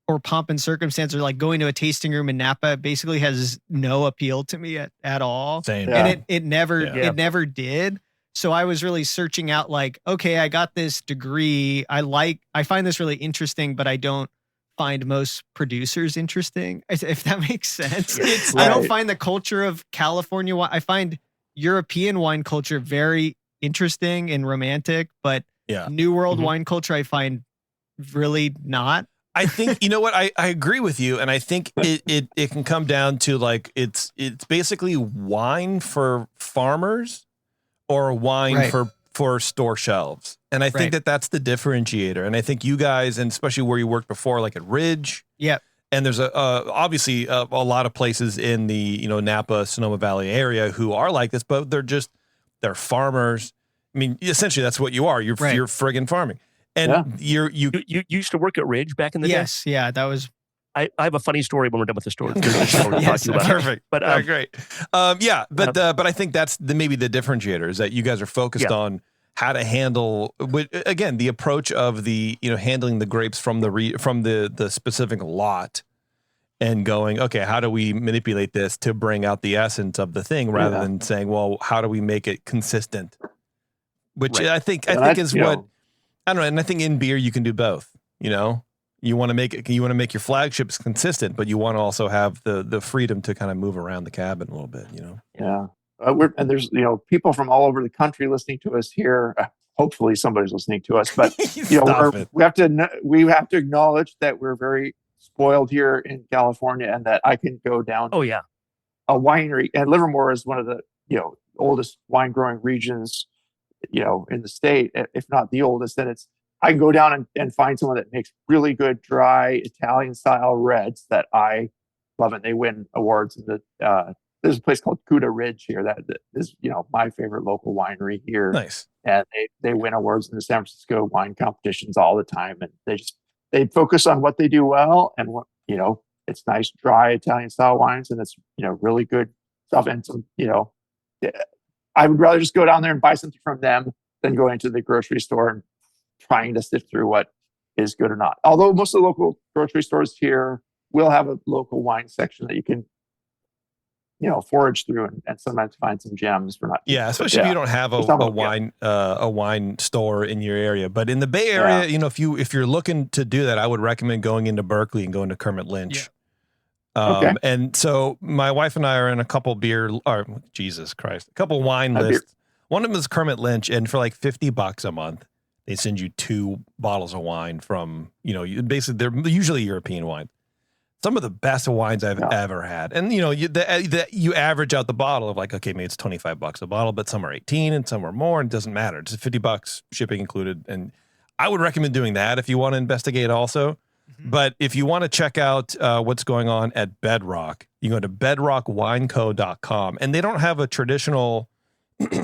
or pomp and circumstance, or like going to a tasting room in Napa, basically has no appeal to me at all. Same. And it never did. So I was really searching out, like, okay, I got this degree. I find this really interesting, but I don't find most producers interesting, if that makes sense. I don't find the culture of California wine. I find European wine culture very interesting and romantic, but New World wine culture I find really not. I think, you know what, I agree with you, and I think it can come down to, like, it's basically wine for farmers or wine for store shelves. And I think that's the differentiator. And I think you guys, and especially where you worked before, like at Ridge. Yep. And there's obviously a lot of places in the, Napa, Sonoma Valley area who are like this, but they're farmers. I mean, essentially that's what you are. You're friggin' farming. And you used to work at Ridge back in the day? Yes. Yeah. That was. I have a funny story when we're done with the story. Yes, perfect. But great. But I think that's maybe the differentiator is that you guys are focused on how to handle, again, the approach of the handling the grapes from the specific lot, and going, okay, how do we manipulate this to bring out the essence of the thing, rather than saying, well, how do we make it consistent? Which I think is what I don't know. And I think in beer you can do both. You want to make your flagships consistent, but you want to also have the freedom to kind of move around the cabin a little bit, Yeah. And there's, people from all over the country listening to us here. Hopefully somebody's listening to us, but we have to acknowledge that we're very spoiled here in California, and that I can go down a winery, and Livermore is one of the, oldest wine growing regions, in the state, if not the oldest. And I can go down and find someone that makes really good dry Italian style reds that I love, and they win awards. And there's a place called Cuda Ridge here that is, my favorite local winery here. Nice. And they win awards in the San Francisco wine competitions all the time. And they focus on what they do well, and what, it's nice dry Italian style wines, and it's, really good stuff. And some, I would rather just go down there and buy something from them than going to the grocery store and trying to sift through what is good or not. Although most of the local grocery stores here will have a local wine section that you can, forage through and sometimes find some gems for not. Yeah, especially if you don't have a wine store in your area. But in the Bay Area, if you're looking to do that, I would recommend going into Berkeley and going to Kermit Lynch. Yeah. And so my wife and I are in a couple wine lists. One of them is Kermit Lynch, and for like $50 a month, they send you 2 bottles of wine from, basically they're usually European wine. Some of the best wines I've ever had. And, you average out the bottle of like, okay, maybe it's $25 a bottle, but some are 18 and some are more, and it doesn't matter. It's $50, shipping included. And I would recommend doing that if you want to investigate also. But if you want to check out what's going on at Bedrock, you go to bedrockwineco.com, and they don't have a traditional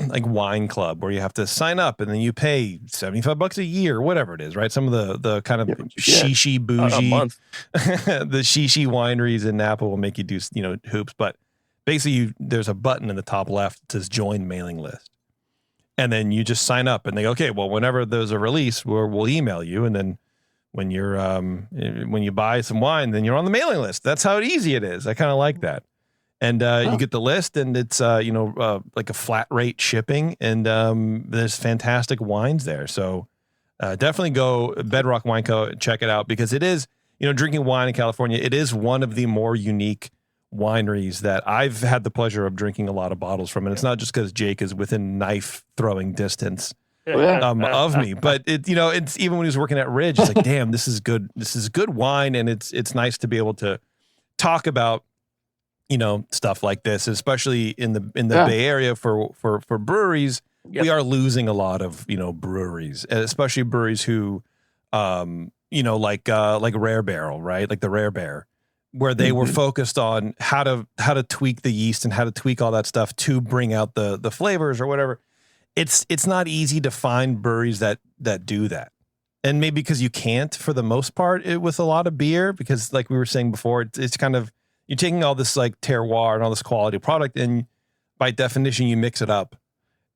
like wine club where you have to sign up and then you pay $75 a year, whatever it is, right? Some of the kind of shishi bougie, the shishi wineries in Napa will make you do, hoops. But basically there's a button in the top left that says join mailing list. And then you just sign up and they go, okay, well, whenever there's a release, we'll email you. And then when you buy some wine, then you're on the mailing list. That's how easy it is. I kind of like that. And you get the list, and it's like a flat rate shipping, and there's fantastic wines there. So definitely go Bedrock Wine Co. Check it out, because it is, drinking wine in California, it is one of the more unique wineries that I've had the pleasure of drinking a lot of bottles from. And it's not just because Jake is within knife throwing distance of me, but it's even when he was working at Ridge, it's like, damn, this is good. This is good wine, and it's nice to be able to talk about stuff like this, especially in the Bay Area for breweries. Yep. We are losing a lot of breweries, especially breweries who like Rare Barrel, right? Like the Rare Bear. where they were focused on how to tweak the yeast and how to tweak all that stuff to bring out the flavors or whatever. It's not easy to find breweries that do that. And maybe because you can't for the most part with a lot of beer, because like we were saying before, it's kind of, you're taking all this like terroir and all this quality product, and by definition you mix it up.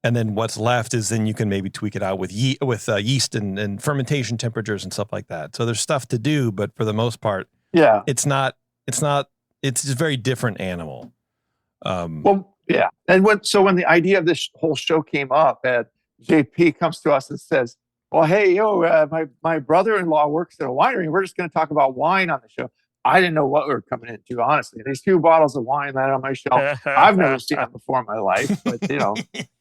And then what's left is then you can maybe tweak it out with yeast and fermentation temperatures and stuff like that. So there's stuff to do, but for the most part, it's just a very different animal. Well, yeah. And when the idea of this whole show came up, and JP comes to us and says, well, hey, my brother-in-law works at a winery. We're just going to talk about wine on the show. I didn't know what we were coming into, honestly. These 2 bottles of wine that on my shelf, I've never seen them before in my life. But,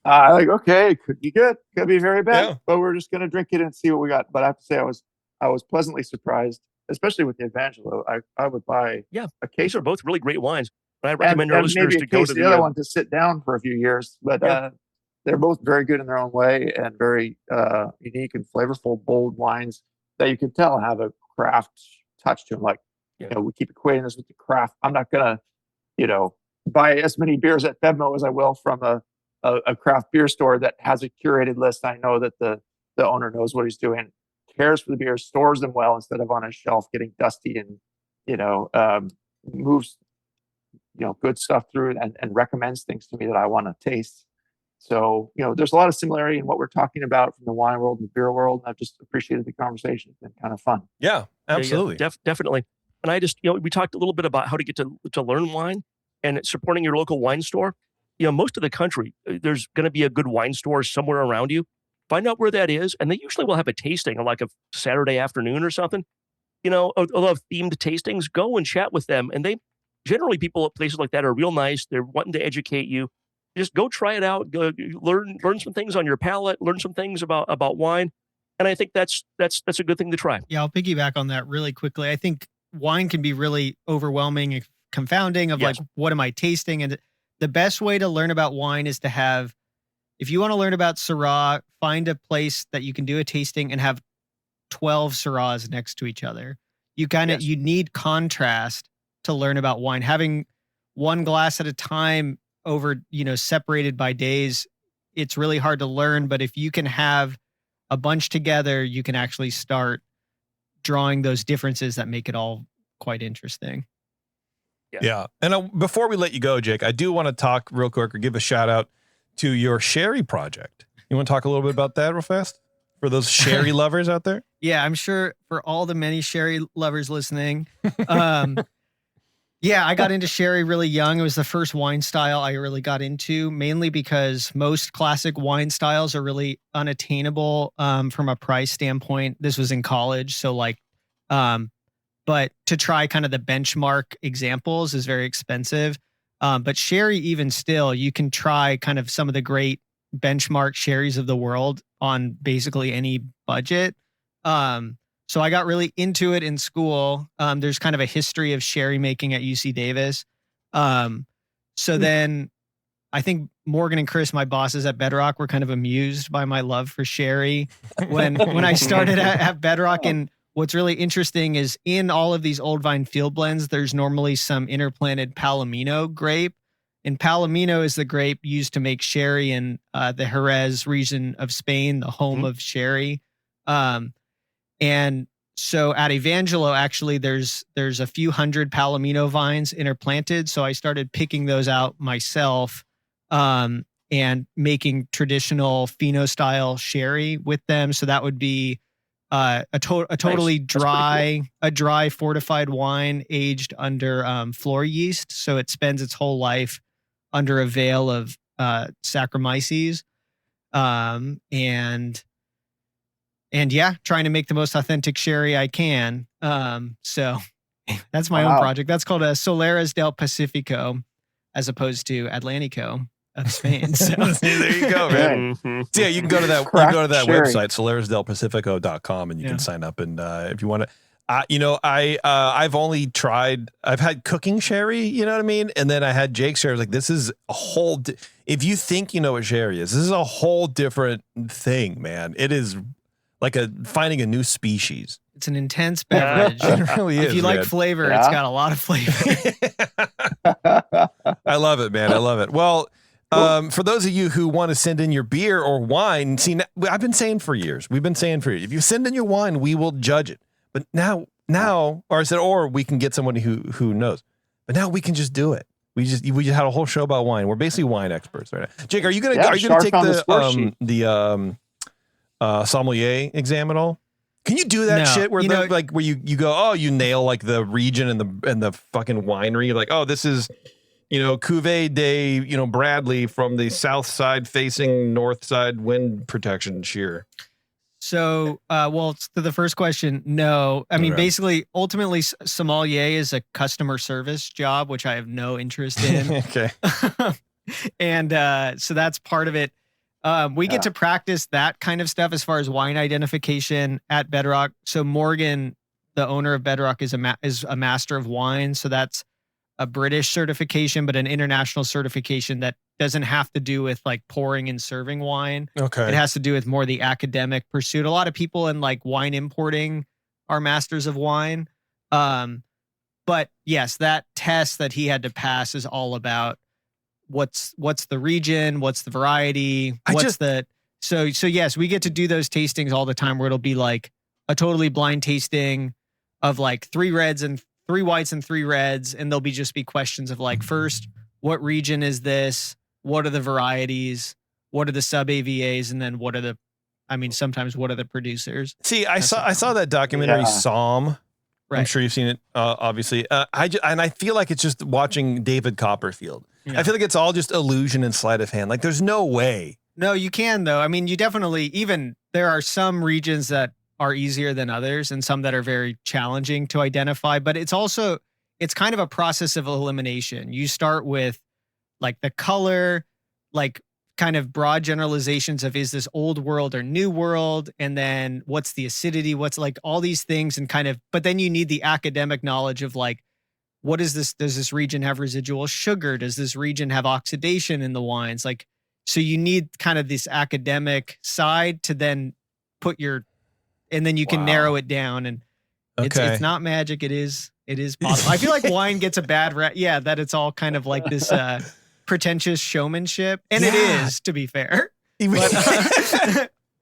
like, okay, it could be good. Could be very bad. But we're just going to drink it and see what we got. But I have to say, I was pleasantly surprised, especially with the Evangelo. I would buy a case. These are both really great wines. But I recommend our listeners to go to the other one to sit down for a few years. But they're both very good in their own way and very unique and flavorful, bold wines that you can tell have a craft touch to them. Like, we keep equating this with the craft. I'm not going to, buy as many beers at Bevmo as I will from a craft beer store that has a curated list. I know that the owner knows what he's doing, cares for the beers, stores them well instead of on a shelf getting dusty, and, moves, good stuff through and recommends things to me that I want to taste. So, there's a lot of similarity in what we're talking about from the wine world and the beer world. And I've just appreciated the conversation. It's been kind of fun. Yeah, absolutely. Definitely. And I just, we talked a little bit about how to get to learn wine and supporting your local wine store. Most of the country, there's going to be a good wine store somewhere around you. Find out where that is. And they usually will have a tasting on like a Saturday afternoon or something. A lot of themed tastings. Go and chat with them. And generally people at places like that are real nice. They're wanting to educate you. Just go try it out. Go learn some things on your palate. Learn some things about wine. And I think that's a good thing to try. Yeah, I'll piggyback on that really quickly. I think wine can be really overwhelming and confounding of like, what am I tasting? And the best way to learn about wine is to have, if you want to learn about Syrah, find a place that you can do a tasting and have 12 Syrahs next to each other. You you need contrast to learn about wine. Having one glass at a time over, separated by days, it's really hard to learn. But if you can have a bunch together, you can actually start drawing those differences that make it all quite interesting. Yeah. And before we let you go, Jake, I do want to talk real quick or give a shout out to your sherry project. You want to talk a little bit about that real fast for those sherry lovers out there? Yeah, I'm sure for all the many sherry lovers listening. Yeah, I got into sherry really young. It was the first wine style I really got into, mainly because most classic wine styles are really unattainable from a price standpoint. This was in college, so but to try kind of the benchmark examples is very expensive. But sherry, even still, you can try kind of some of the great benchmark sherries of the world on basically any budget. So I got really into it in school. There's kind of a history of sherry making at UC Davis. So then I think Morgan and Chris, my bosses at Bedrock, were kind of amused by my love for sherry when I started at Bedrock. And what's really interesting is in all of these old vine field blends, there's normally some interplanted Palomino grape. And Palomino is the grape used to make sherry in the Jerez region of Spain, the home of sherry. And so at Evangelo, actually, there's a few hundred Palomino vines interplanted. So I started picking those out myself and making traditional Fino style sherry with them. So that would be a totally dry, a dry fortified wine aged under floor yeast. So it spends its whole life under a veil of Saccharomyces. And yeah, trying to make the most authentic sherry I can. So that's my own project. That's called a Soleras del Pacifico, as opposed to Atlantico of Spain. So there you go, man. So yeah, you can go to that. Website, solerasdelpacifico.com, and you can sign up. And if you want to, I've had cooking sherry. You know what I mean? And then I had Jake's sherry. I was like, this is a whole. If you think you know what sherry is, this is a whole different thing, man. It is like finding a new species. It's an intense beverage. It really is. If you like man. flavor, it's got a lot of flavor. I love it, man. I love it. Well, for those of you who want to send in your beer or wine, see, I've been saying for years, if you send in your wine, we will judge it. But now, or I said, or we can get somebody who knows. But now we can just do it. We just had a whole show about wine. We're basically wine experts right now. Jake, are you gonna take the sommelier exam at all? Can you do that shit where where you go, oh, you nail like the region and the fucking winery, like, oh, this is Cuvée de Bradley from the south side facing north side wind protection shear. So, to the first question, no. I mean, basically, ultimately, sommelier is a customer service job, which I have no interest in. Okay. And so that's part of it. We get to practice that kind of stuff as far as wine identification at Bedrock. So Morgan, the owner of Bedrock, is a master of wine. So that's a British certification, but an international certification that doesn't have to do with like pouring and serving wine. Okay. It has to do with more the academic pursuit. A lot of people in like wine importing are masters of wine. But yes, that test that he had to pass is all about what's the region, what's the variety, so yes, we get to do those tastings all the time where it'll be like a totally blind tasting of like 3 reds and 3 whites and 3 reds, and there'll just be questions of like, first, what region is this? What are the varieties? What are the sub AVAs? And then sometimes what are the producers? See, I saw that documentary Somm. Right. I'm sure you've seen it, obviously. I feel like it's just watching David Copperfield. Yeah. I feel like it's all just illusion and sleight of hand. Like there's no way. No, you can though. I mean, you definitely, there are some regions that are easier than others and some that are very challenging to identify, but it's kind of a process of elimination. You start with like the color, like kind of broad generalizations of, is this old world or new world? And then what's the acidity? What's like all these things and but then you need the academic knowledge of like, what is this? Does this region have residual sugar? Does this region have oxidation in the wines? Like, so you need kind of this academic side to then and then you can narrow it down. And it's not magic. It is possible. I feel like wine gets a bad that it's all kind of like this pretentious showmanship. And it is, to be fair.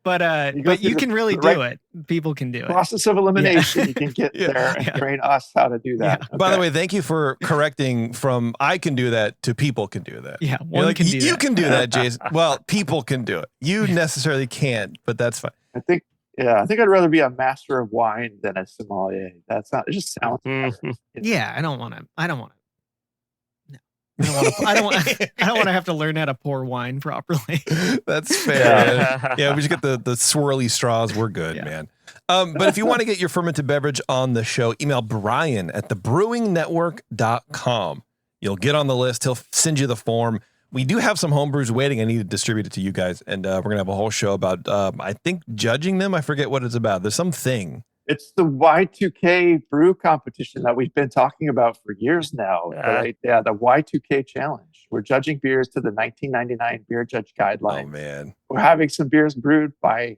But you can really do it. People can do it. Process of elimination. You can get there and train us how to do that. Yeah. Okay. By the way, thank you for correcting from I can do that to people can do that. Yeah, you can do that, Jason. Well, people can do it. You necessarily can't, but that's fine. I think I'd rather be a master of wine than a sommelier. It just sounds better. Yeah, I don't want to. I don't want to have to learn how to pour wine properly. That's fair. Yeah, we just get the swirly straws. We're good, man. But if you want to get your fermented beverage on the show, email Brian at thebrewingnetwork.com. You'll get on the list. He'll send you the form. We do have some homebrews waiting. I need to distribute it to you guys. And we're going to have a whole show about, I think, judging them. I forget what it's about. There's something. It's the Y2K brew competition that we've been talking about for years now. The Y2K challenge. We're judging beers to the 1999 Beer Judge Guidelines. Oh, man. We're having some beers brewed by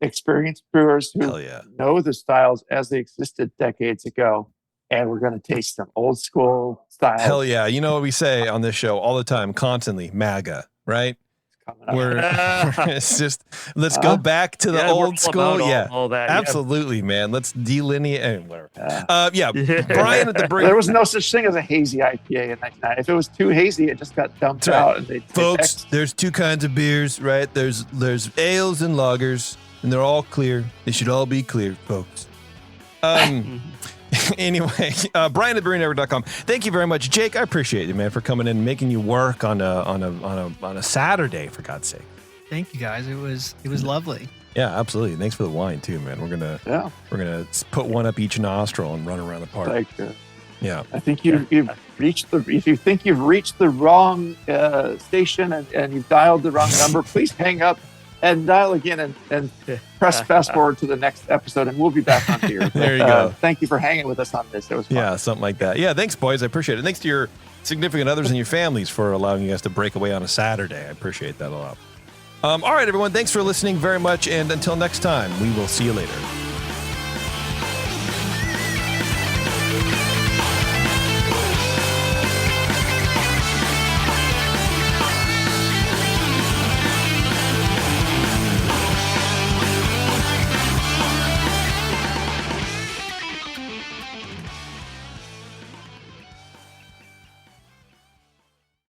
experienced brewers who know the styles as they existed decades ago. And we're going to taste some old school styles. Hell yeah. You know what we say on this show all the time, constantly, MAGA, right? It's just, let's go back to the old school. All that. Absolutely, man. Let's delineate. Brian at the break. There was no such thing as a hazy IPA in 1999. If it was too hazy, it just got dumped out. And folks, there's 2 kinds of beers, right? There's ales and lagers, and they're all clear. They should all be clear, folks. Anyway, Brian at brewingnetwork.com. Thank you very much, Jake. I appreciate you, man, for coming in and making you work on a Saturday, for God's sake. Thank you, guys. It was lovely. Yeah, absolutely. Thanks for the wine too, man. We're gonna put one up each nostril and run around the park. Yeah, I think you've reached if you think you've reached the wrong station and you've dialed the wrong number, please hang up and dial again and press fast forward to the next episode, and we'll be back on here. There you go. Thank you for hanging with us on this. It was fun. Yeah, something like that. Yeah, thanks, boys. I appreciate it. Thanks to your significant others and your families for allowing you guys to break away on a Saturday. I appreciate that a lot. All right, everyone. Thanks for listening very much. And until next time, we will see you later.